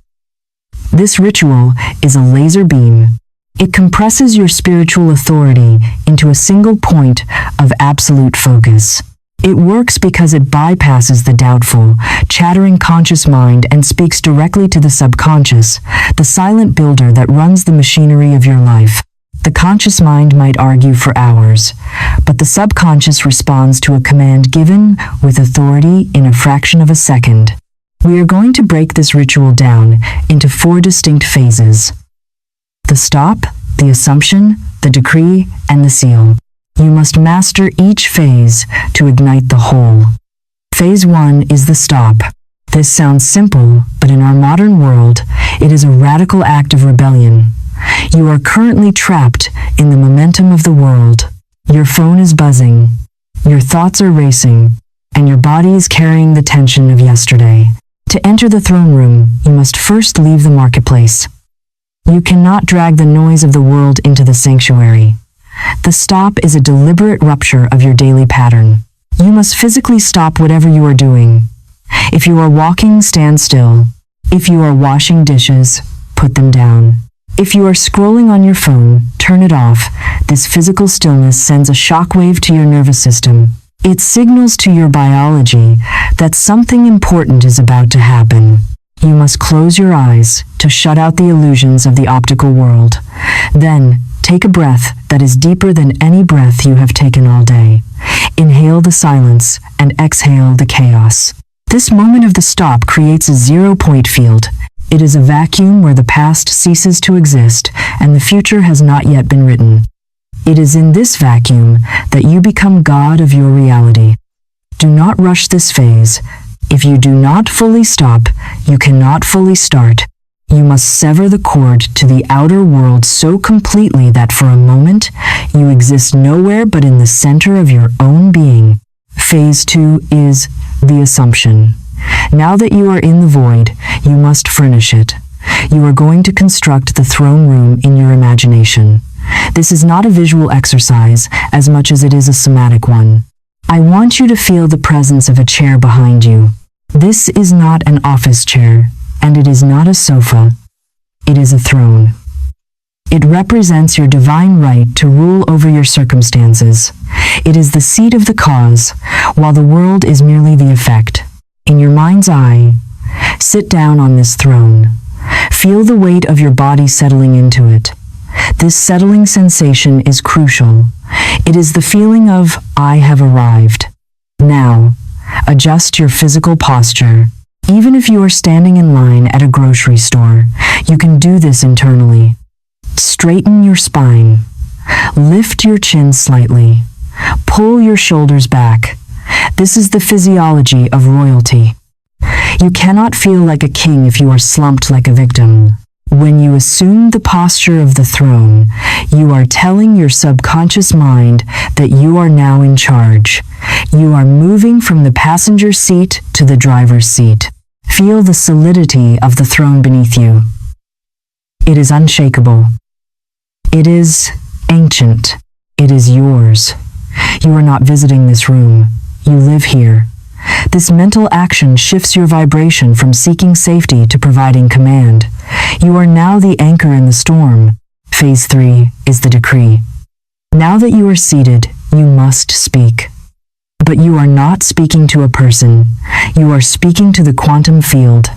This ritual is a laser beam. It compresses your spiritual authority into a single point of absolute focus. It works because it bypasses the doubtful, chattering conscious mind and speaks directly to the subconscious, the silent builder that runs the machinery of your life. The conscious mind might argue for hours, but the subconscious responds to a command given with authority in a fraction of a second. We are going to break this ritual down into 4 distinct phases: the stop, the assumption, the decree, and the seal. You must master each phase to ignite the whole. Phase 1 is the stop. This sounds simple, but in our modern world, it is a radical act of rebellion. You are currently trapped in the momentum of the world. Your phone is buzzing, your thoughts are racing, and your body is carrying the tension of yesterday. To enter the throne room, you must first leave the marketplace. You cannot drag the noise of the world into the sanctuary. The stop is a deliberate rupture of your daily pattern. You must physically stop whatever you are doing. If you are walking, stand still. If you are washing dishes, put them down. If you are scrolling on your phone, turn it off. This physical stillness sends a shockwave to your nervous system. It signals to your biology that something important is about to happen. You must close your eyes to shut out the illusions of the optical world. Then, take a breath that is deeper than any breath you have taken all day. Inhale the silence and exhale the chaos. This moment of the stop creates a zero-point field. It is a vacuum where the past ceases to exist and the future has not yet been written. It is in this vacuum that you become God of your reality. Do not rush this phase. If you do not fully stop, you cannot fully start. You must sever the cord to the outer world so completely that for a moment, you exist nowhere but in the center of your own being. Phase 2 is the assumption. Now that you are in the void, you must furnish it. You are going to construct the throne room in your imagination. This is not a visual exercise as much as it is a somatic one. I want you to feel the presence of a chair behind you. This is not an office chair, and it is not a sofa. It is a throne. It represents your divine right to rule over your circumstances. It is the seat of the cause, while the world is merely the effect. In your mind's eye, sit down on this throne. Feel the weight of your body settling into it. This settling sensation is crucial. It is the feeling of, I have arrived. Now, adjust your physical posture. Even if you are standing in line at a grocery store, you can do this internally. Straighten your spine. Lift your chin slightly. Pull your shoulders back. This is the physiology of royalty. You cannot feel like a king if you are slumped like a victim. When you assume the posture of the throne, you are telling your subconscious mind that you are now in charge. You are moving from the passenger seat to the driver's seat. Feel the solidity of the throne beneath you. It is unshakable. It is ancient. It is yours. You are not visiting this room. You live here. This mental action shifts your vibration from seeking safety to providing command. You are now the anchor in the storm. Phase 3 is the decree. Now that you are seated, you must speak. But you are not speaking to a person. You are speaking to the quantum field.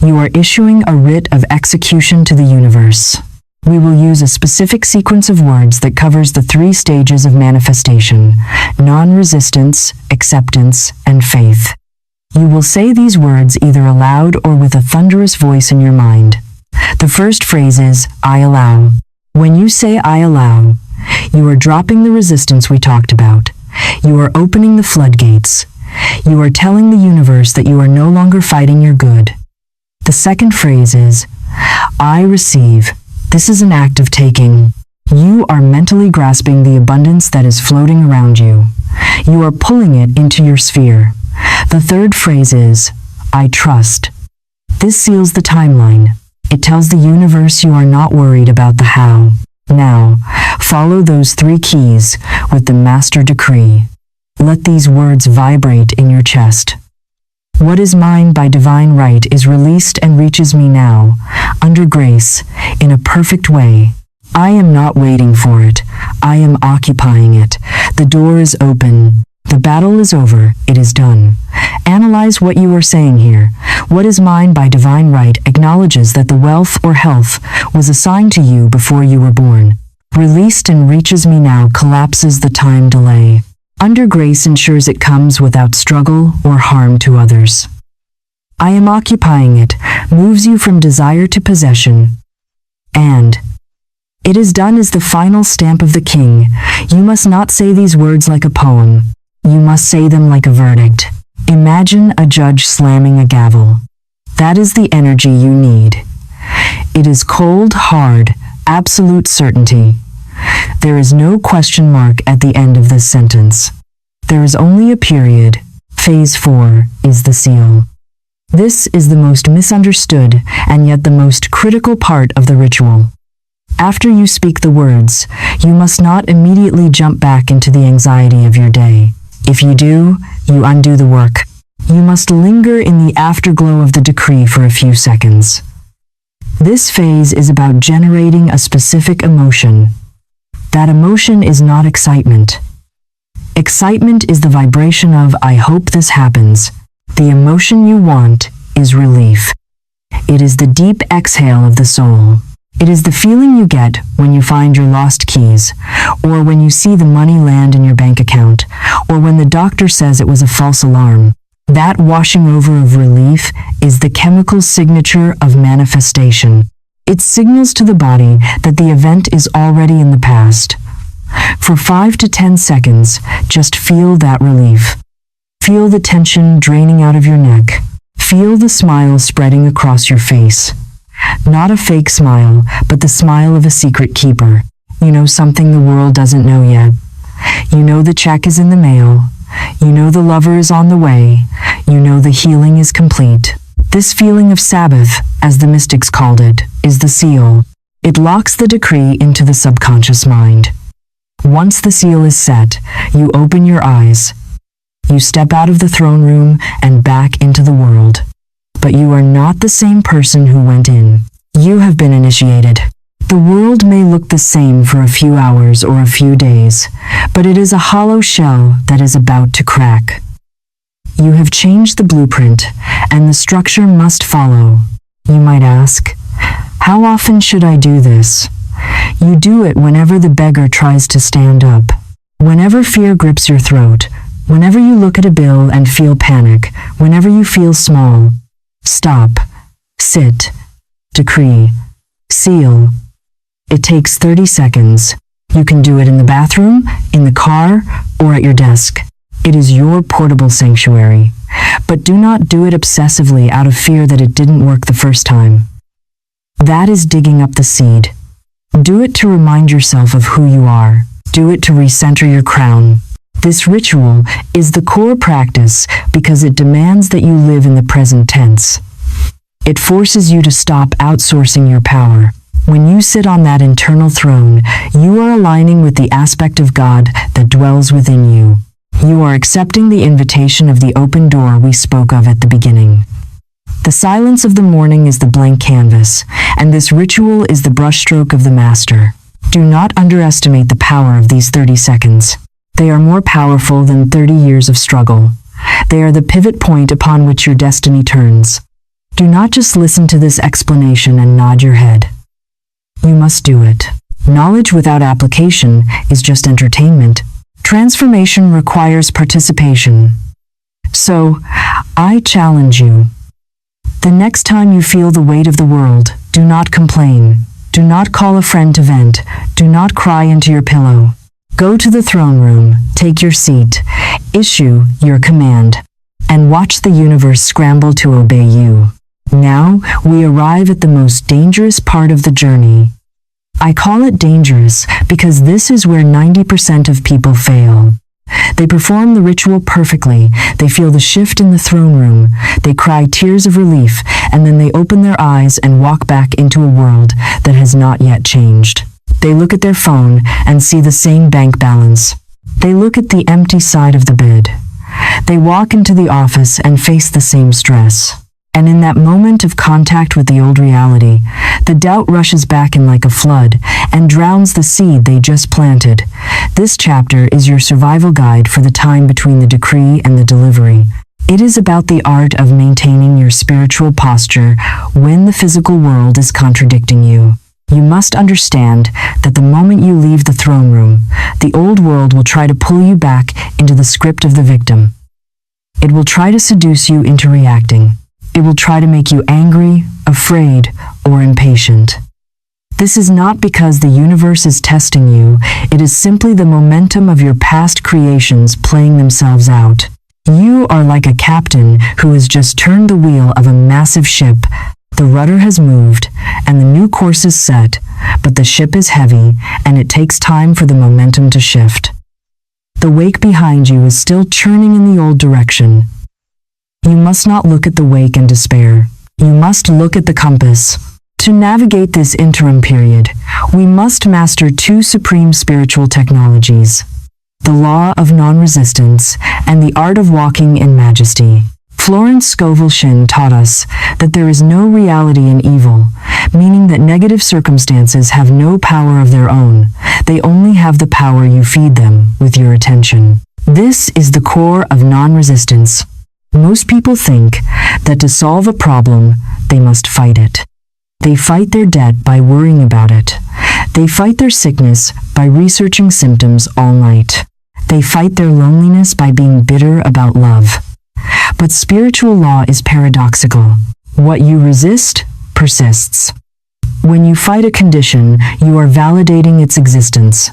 You are issuing a writ of execution to the universe. We will use a specific sequence of words that covers the 3 stages of manifestation: non-resistance, acceptance, and faith. You will say these words either aloud or with a thunderous voice in your mind. The first phrase is, I allow. When you say I allow, you are dropping the resistance we talked about. You are opening the floodgates. You are telling the universe that you are no longer fighting your good. The second phrase is, I receive. This is an act of taking. You are mentally grasping the abundance that is floating around you. You are pulling it into your sphere. The third phrase is, I trust. This seals the timeline. It tells the universe you are not worried about the how. Now, follow those 3 keys with the master decree. Let these words vibrate in your chest. What is mine by divine right is released and reaches me now, under grace, in a perfect way. I am not waiting for it. I am occupying it. The door is open. The battle is over. It is done. Analyze what you are saying here. What is mine by divine right acknowledges that the wealth or health was assigned to you before you were born. Released and reaches me now collapses the time delay. Under grace ensures it comes without struggle or harm to others. I am occupying it moves you from desire to possession. And it is done as the final stamp of the king. You must not say these words like a poem. You must say them like a verdict. Imagine a judge slamming a gavel. That is the energy you need. It is cold, hard, absolute certainty. There is no question mark at the end of this sentence. There is only a period. Phase 4 is the seal. This is the most misunderstood and yet the most critical part of the ritual. After you speak the words, you must not immediately jump back into the anxiety of your day. If you do, you undo the work. You must linger in the afterglow of the decree for a few seconds. This phase is about generating a specific emotion. That emotion is not excitement. Excitement is the vibration of, I hope this happens. The emotion you want is relief. It is the deep exhale of the soul. It is the feeling you get when you find your lost keys, or when you see the money land in your bank account, or when the doctor says it was a false alarm. That washing over of relief is the chemical signature of manifestation. It signals to the body that the event is already in the past. For 5 to 10 seconds, just feel that relief. Feel the tension draining out of your neck. Feel the smile spreading across your face. Not a fake smile, but the smile of a secret keeper. You know something the world doesn't know yet. You know the check is in the mail. You know the lover is on the way. You know the healing is complete. This feeling of Sabbath, as the mystics called it, is the seal. It locks the decree into the subconscious mind. Once the seal is set, you open your eyes. You step out of the throne room and back into the world. But you are not the same person who went in. You have been initiated. The world may look the same for a few hours or a few days, but it is a hollow shell that is about to crack. You have changed the blueprint, and the structure must follow. You might ask, How often should I do this? You do it whenever the beggar tries to stand up, whenever fear grips your throat, whenever you look at a bill and feel panic, whenever you feel small. Stop, sit, decree, seal. It takes 30 seconds. You can do it in the bathroom, in the car, or at your desk. It is your portable sanctuary. But do not do it obsessively out of fear that it didn't work the first time. That is digging up the seed. Do it to remind yourself of who you are. Do it to recenter your crown. This ritual is the core practice because it demands that you live in the present tense. It forces you to stop outsourcing your power. When you sit on that internal throne, you are aligning with the aspect of God that dwells within you. You are accepting the invitation of the open door we spoke of at the beginning. The silence of the morning is the blank canvas, and this ritual is the brushstroke of the master. Do not underestimate the power of these 30 seconds. They are more powerful than 30 years of struggle. They are the pivot point upon which your destiny turns. Do not just listen to this explanation and nod your head. You must do it. Knowledge without application is just entertainment. Transformation requires participation. So, I challenge you. The next time you feel the weight of the world, do not complain. Do not call a friend to vent. Do not cry into your pillow. Go to the throne room, take your seat, issue your command, and watch the universe scramble to obey you. Now, we arrive at the most dangerous part of the journey. I call it dangerous because this is where 90% of people fail. They perform the ritual perfectly, they feel the shift in the throne room, they cry tears of relief, and then they open their eyes and walk back into a world that has not yet changed. They look at their phone and see the same bank balance. They look at the empty side of the bed. They walk into the office and face the same stress. And in that moment of contact with the old reality, the doubt rushes back in like a flood and drowns the seed they just planted. This chapter is your survival guide for the time between the decree and the delivery. It is about the art of maintaining your spiritual posture when the physical world is contradicting you. You must understand that the moment you leave the throne room, the old world will try to pull you back into the script of the victim. It will try to seduce you into reacting. It will try to make you angry, afraid, or impatient. This is not because the universe is testing you, it is simply the momentum of your past creations playing themselves out. You are like a captain who has just turned the wheel of a massive ship. The rudder has moved, and the new course is set, but the ship is heavy, and it takes time for the momentum to shift. The wake behind you is still churning in the old direction. You must not look at the wake and despair. You must look at the compass. To navigate this interim period, we must master two supreme spiritual technologies: the law of non-resistance and the art of walking in majesty. Florence Scovel Shinn taught us that there is no reality in evil, meaning that negative circumstances have no power of their own. They only have the power you feed them with your attention. This is the core of non-resistance. Most people think that to solve a problem, they must fight it. They fight their debt by worrying about it. They fight their sickness by researching symptoms all night. They fight their loneliness by being bitter about love. But spiritual law is paradoxical. What you resist persists. When you fight a condition, you are validating its existence.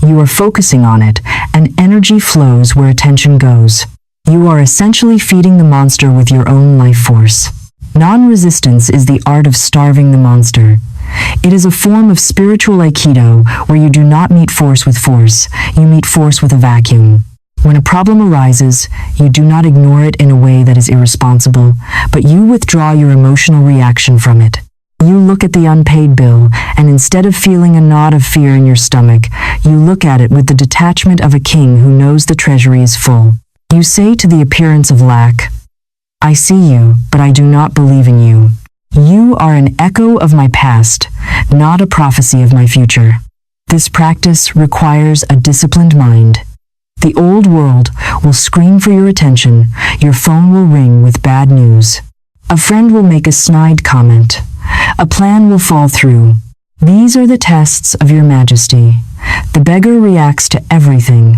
You are focusing on it, and energy flows where attention goes. You are essentially feeding the monster with your own life force. Non-resistance is the art of starving the monster. It is a form of spiritual aikido where you do not meet force with force, you meet force with a vacuum. When a problem arises, you do not ignore it in a way that is irresponsible, but you withdraw your emotional reaction from it. You look at the unpaid bill, and instead of feeling a knot of fear in your stomach, you look at it with the detachment of a king who knows the treasury is full. You say to the appearance of lack, "I see you, but I do not believe in you. You are an echo of my past, not a prophecy of my future." This practice requires a disciplined mind. The old world will scream for your attention, your phone will ring with bad news. A friend will make a snide comment, A plan will fall through. These are the tests of your majesty. The beggar reacts to everything.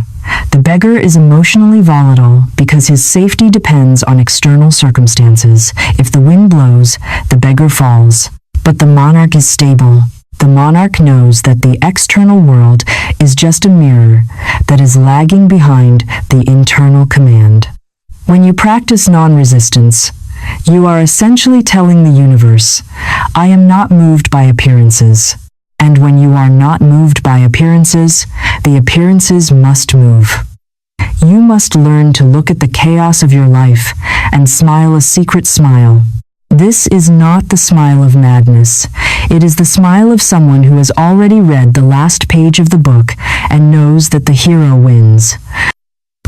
The beggar is emotionally volatile because his safety depends on external circumstances. If the wind blows, the beggar falls. But the monarch is stable. The monarch knows that the external world is just a mirror that is lagging behind the internal command. When you practice non-resistance, you are essentially telling the universe, I am not moved by appearances. And when you are not moved by appearances, the appearances must move. You must learn to look at the chaos of your life and smile a secret smile. This is not the smile of madness. It is the smile of someone who has already read the last page of the book and knows that the hero wins.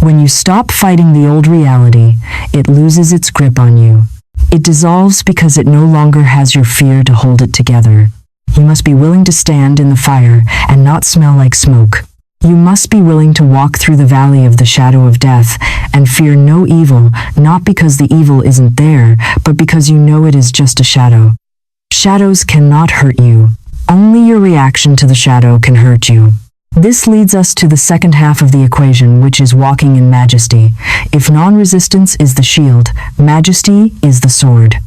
When you stop fighting the old reality, it loses its grip on you. It dissolves because it no longer has your fear to hold it together. You must be willing to stand in the fire and not smell like smoke. You must be willing to walk through the valley of the shadow of death and fear no evil, not because the evil isn't there, but because you know it is just a shadow. Shadows cannot hurt you. Only your reaction to the shadow can hurt you. This leads us to the second half of the equation, which is walking in majesty. If non-resistance is the shield, majesty is the sword.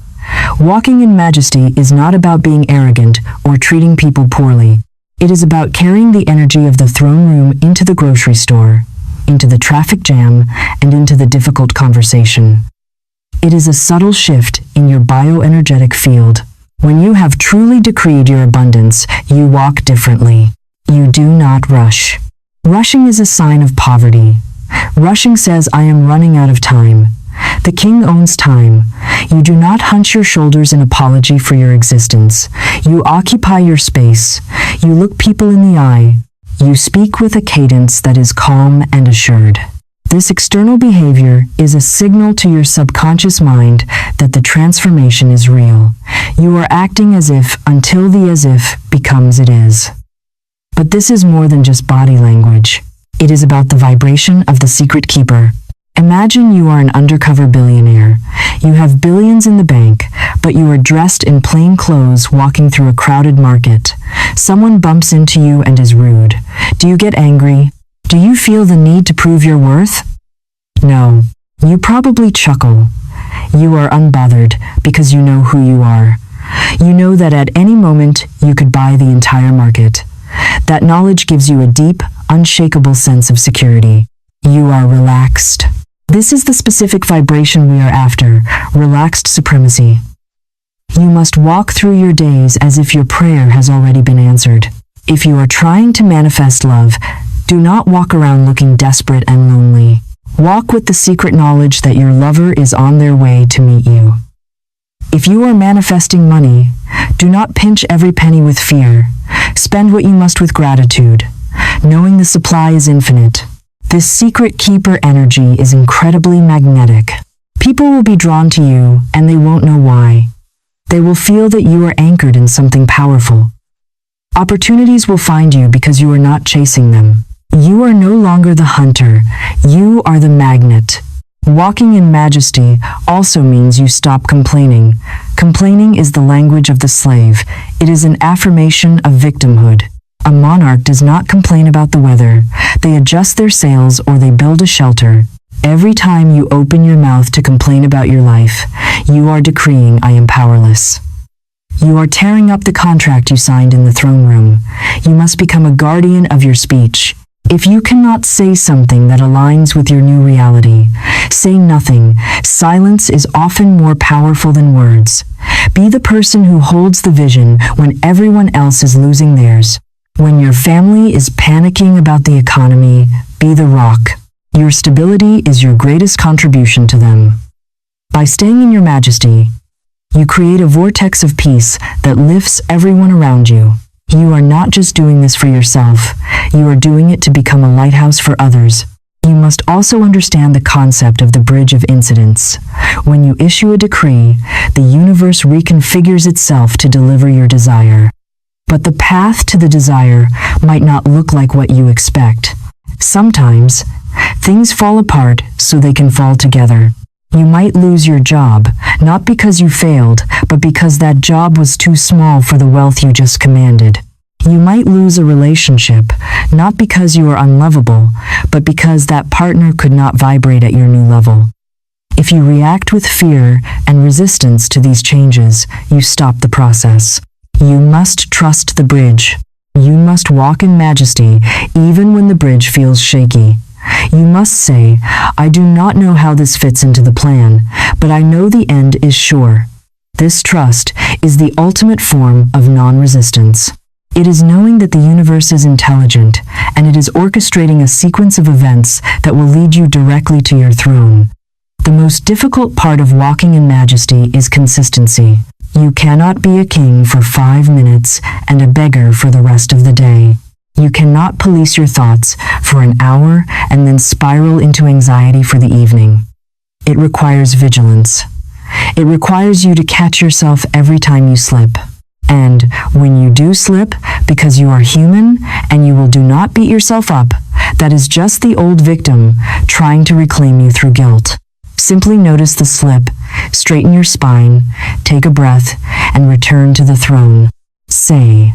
Walking in majesty is not about being arrogant or treating people poorly. It is about carrying the energy of the throne room into the grocery store, into the traffic jam, and into the difficult conversation. It is a subtle shift in your bioenergetic field. When you have truly decreed your abundance, you walk differently. You do not rush. Rushing is a sign of poverty. Rushing says, I am running out of time. The king owns time. You do not hunch your shoulders in apology for your existence. You occupy your space. You look people in the eye. You speak with a cadence that is calm and assured. This external behavior is a signal to your subconscious mind that the transformation is real. You are acting as if until the as if becomes it is. But this is more than just body language. It is about the vibration of the secret keeper. Imagine you are an undercover billionaire. You have billions in the bank, but you are dressed in plain clothes walking through a crowded market. Someone bumps into you and is rude. Do you get angry? Do you feel the need to prove your worth? No. You probably chuckle. You are unbothered because you know who you are. You know that at any moment you could buy the entire market. That knowledge gives you a deep, unshakable sense of security. You are relaxed. This is the specific vibration we are after, relaxed supremacy. You must walk through your days as if your prayer has already been answered. If you are trying to manifest love, do not walk around looking desperate and lonely. Walk with the secret knowledge that your lover is on their way to meet you. If you are manifesting money, do not pinch every penny with fear. Spend what you must with gratitude, knowing the supply is infinite. This secret keeper energy is incredibly magnetic. People will be drawn to you, and they won't know why. They will feel that you are anchored in something powerful. Opportunities will find you because you are not chasing them. You are no longer the hunter. You are the magnet. Walking in majesty also means you stop complaining. Complaining is the language of the slave. It is an affirmation of victimhood. A monarch does not complain about the weather. They adjust their sails or they build a shelter. Every time you open your mouth to complain about your life, you are decreeing, I am powerless. You are tearing up the contract you signed in the throne room. You must become a guardian of your speech. If you cannot say something that aligns with your new reality, say nothing. Silence is often more powerful than words. Be the person who holds the vision when everyone else is losing theirs. When your family is panicking about the economy, be the rock. Your stability is your greatest contribution to them. By staying in your majesty, you create a vortex of peace that lifts everyone around you. You are not just doing this for yourself, you are doing it to become a lighthouse for others. You must also understand the concept of the bridge of incidents. When you issue a decree, the universe reconfigures itself to deliver your desire. But the path to the desire might not look like what you expect. Sometimes, things fall apart so they can fall together. You might lose your job, not because you failed, but because that job was too small for the wealth you just commanded. You might lose a relationship, not because you are unlovable, but because that partner could not vibrate at your new level. If you react with fear and resistance to these changes, you stop the process. You must trust the bridge. You must walk in majesty, even when the bridge feels shaky. You must say, I do not know how this fits into the plan, but I know the end is sure. This trust is the ultimate form of non-resistance. It is knowing that the universe is intelligent, and it is orchestrating a sequence of events that will lead you directly to your throne. The most difficult part of walking in majesty is consistency. You cannot be a king for 5 minutes and a beggar for the rest of the day. You cannot police your thoughts for an hour and then spiral into anxiety for the evening. It requires vigilance. It requires you to catch yourself every time you slip. And when you do slip, because you are human and you will do not beat yourself up, that is just the old victim trying to reclaim you through guilt. Simply notice the slip, straighten your spine, take a breath, and return to the throne. Say,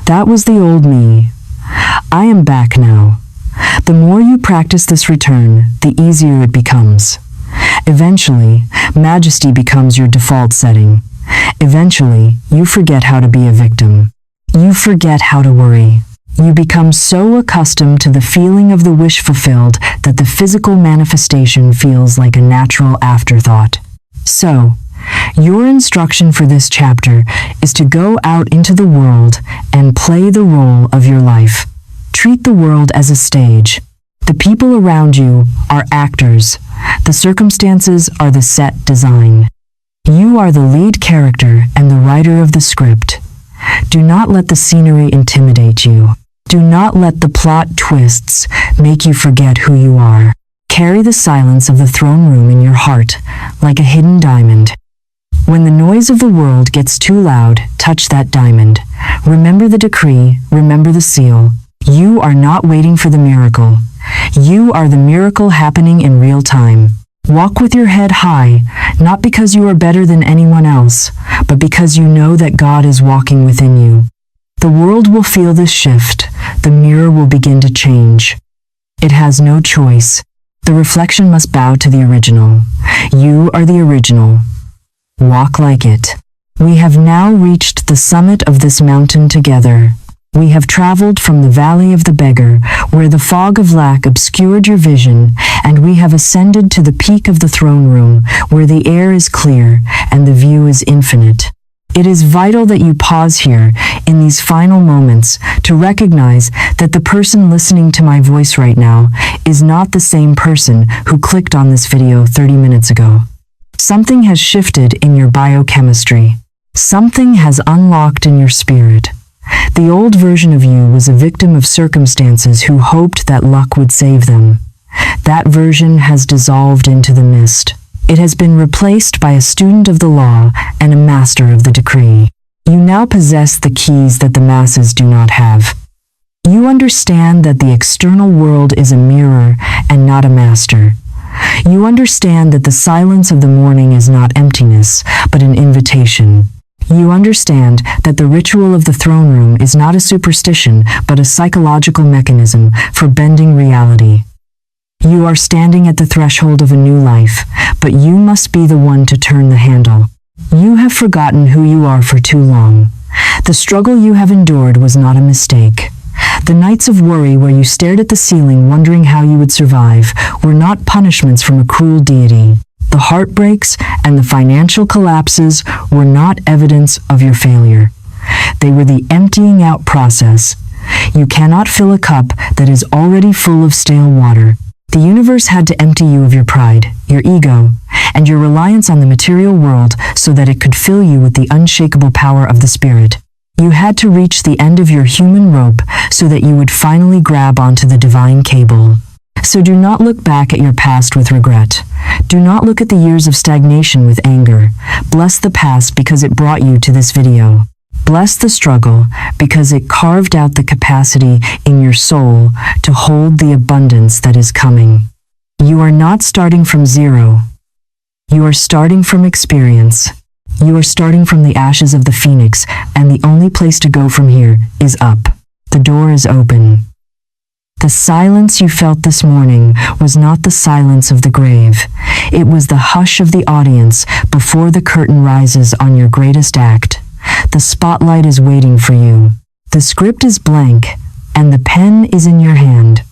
that was the old me. I am back now. The more you practice this return, the easier it becomes. Eventually, majesty becomes your default setting. Eventually, you forget how to be a victim. You forget how to worry. You become so accustomed to the feeling of the wish fulfilled that the physical manifestation feels like a natural afterthought. So, your instruction for this chapter is to go out into the world and play the role of your life. Treat the world as a stage. The people around you are actors. The circumstances are the set design. You are the lead character and the writer of the script. Do not let the scenery intimidate you. Do not let the plot twists make you forget who you are. Carry the silence of the throne room in your heart like a hidden diamond. When the noise of the world gets too loud, touch that diamond. Remember the decree, remember the seal. You are not waiting for the miracle. You are the miracle happening in real time. Walk with your head high, not because you are better than anyone else, but because you know that God is walking within you. The world will feel this shift. The mirror will begin to change. It has no choice. The reflection must bow to the original. You are the original. Walk like it. We have now reached the summit of this mountain together. We have traveled from the valley of the beggar, where the fog of lack obscured your vision, and we have ascended to the peak of the throne room, where the air is clear and the view is infinite. It is vital that you pause here in these final moments to recognize that the person listening to my voice right now is not the same person who clicked on this video 30 minutes ago. Something has shifted in your biochemistry. Something has unlocked in your spirit. The old version of you was a victim of circumstances who hoped that luck would save them. That version has dissolved into the mist. It has been replaced by a student of the law and a master of the decree. You now possess the keys that the masses do not have. You understand that the external world is a mirror and not a master. You understand that the silence of the morning is not emptiness, but an invitation. You understand that the ritual of the throne room is not a superstition, but a psychological mechanism for bending reality. You are standing at the threshold of a new life, but you must be the one to turn the handle. You have forgotten who you are for too long. The struggle you have endured was not a mistake. The nights of worry where you stared at the ceiling wondering how you would survive were not punishments from a cruel deity. The heartbreaks and the financial collapses were not evidence of your failure. They were the emptying out process. You cannot fill a cup that is already full of stale water. The universe had to empty you of your pride, your ego, and your reliance on the material world so that it could fill you with the unshakable power of the spirit. You had to reach the end of your human rope so that you would finally grab onto the divine cable. So do not look back at your past with regret. Do not look at the years of stagnation with anger. Bless the past because it brought you to this video. Bless the struggle because it carved out the capacity in your soul to hold the abundance that is coming. You are not starting from zero. You are starting from experience. You are starting from the ashes of the phoenix, and the only place to go from here is up. The door is open. The silence you felt this morning was not the silence of the grave. It was the hush of the audience before the curtain rises on your greatest act. The spotlight is waiting for you. The script is blank, and the pen is in your hand.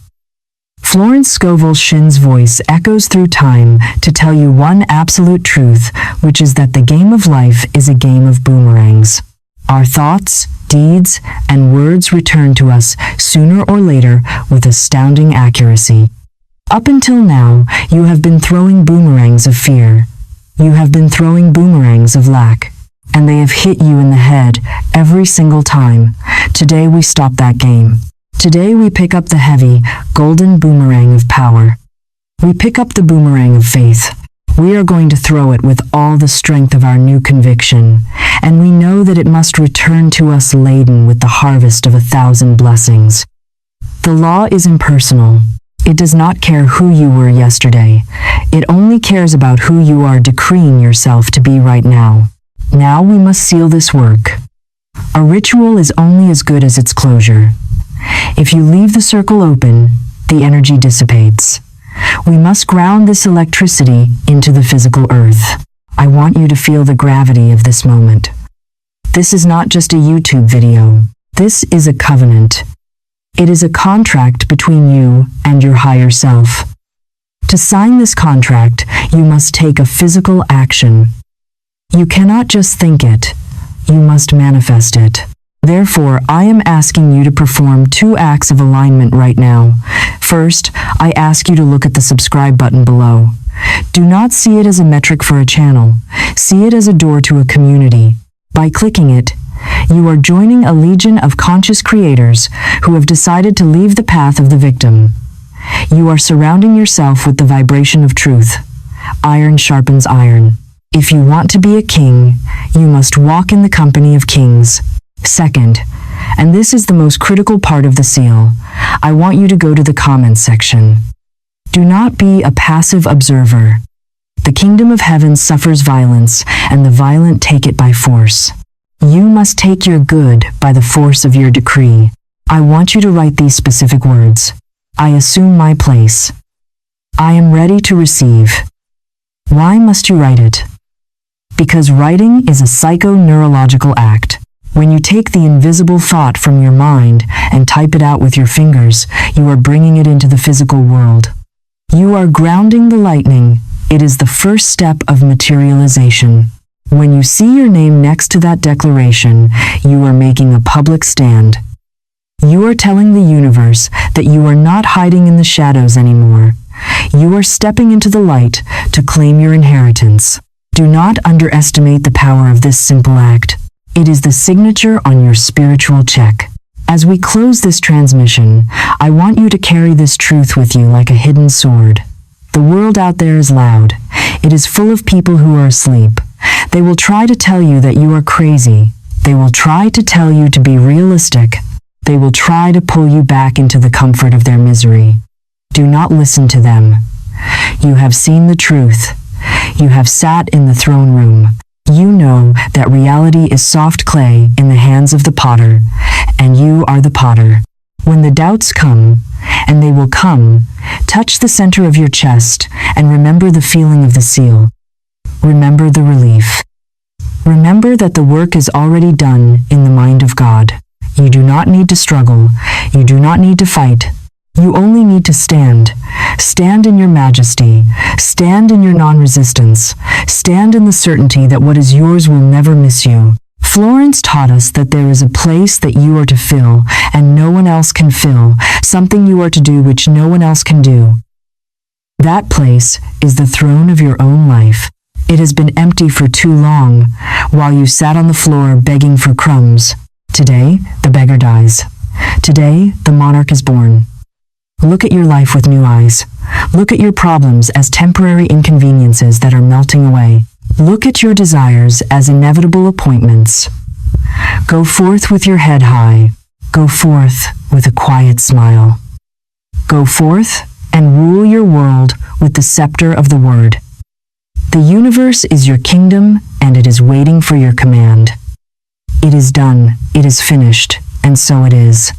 Florence Scovel Shinn's voice echoes through time to tell you one absolute truth, which is that the game of life is a game of boomerangs. Our thoughts, deeds, and words return to us sooner or later with astounding accuracy. Up until now, you have been throwing boomerangs of fear. You have been throwing boomerangs of lack, and they have hit you in the head every single time. Today we stop that game. Today we pick up the heavy, golden boomerang of power. We pick up the boomerang of faith. We are going to throw it with all the strength of our new conviction, and we know that it must return to us laden with the harvest of 1,000 blessings. The law is impersonal. It does not care who you were yesterday. It only cares about who you are decreeing yourself to be right now. Now we must seal this work. A ritual is only as good as its closure. If you leave the circle open, the energy dissipates. We must ground this electricity into the physical earth. I want you to feel the gravity of this moment. This is not just a YouTube video. This is a covenant. It is a contract between you and your higher self. To sign this contract, you must take a physical action. You cannot just think it. You must manifest it. Therefore, I am asking you to perform 2 acts of alignment right now. First, I ask you to look at the subscribe button below. Do not see it as a metric for a channel. See it as a door to a community. By clicking it, you are joining a legion of conscious creators who have decided to leave the path of the victim. You are surrounding yourself with the vibration of truth. Iron sharpens iron. If you want to be a king, you must walk in the company of kings. Second, and this is the most critical part of the seal, I want you to go to the comments section. Do not be a passive observer. The kingdom of heaven suffers violence, and the violent take it by force. You must take your good by the force of your decree. I want you to write these specific words. I assume my place. I am ready to receive. Why must you write it? Because writing is a psycho-neurological act. When you take the invisible thought from your mind and type it out with your fingers, you are bringing it into the physical world. You are grounding the lightning. It is the first step of materialization. When you see your name next to that declaration, you are making a public stand. You are telling the universe that you are not hiding in the shadows anymore. You are stepping into the light to claim your inheritance. Do not underestimate the power of this simple act. It is the signature on your spiritual check. As we close this transmission, I want you to carry this truth with you like a hidden sword. The world out there is loud. It is full of people who are asleep. They will try to tell you that you are crazy. They will try to tell you to be realistic. They will try to pull you back into the comfort of their misery. Do not listen to them. You have seen the truth. You have sat in the throne room. You know that reality is soft clay in the hands of the potter, and you are the potter. When the doubts come, and they will come, touch the center of your chest and remember the feeling of the seal. Remember the relief. Remember that the work is already done in the mind of God. You do not need to struggle. You do not need to fight. You only need to stand. Stand in your majesty. Stand in your non-resistance. Stand in the certainty that what is yours will never miss you. Florence taught us that there is a place that you are to fill, and no one else can fill, something you are to do which no one else can do. That place is the throne of your own life. It has been empty for too long, while you sat on the floor begging for crumbs. Today, the beggar dies. Today, the monarch is born. Look at your life with new eyes. Look at your problems as temporary inconveniences that are melting away. Look at your desires as inevitable appointments. Go forth with your head high. Go forth with a quiet smile. Go forth and rule your world with the scepter of the word. The universe is your kingdom, and it is waiting for your command. It is done, it is finished, and so it is.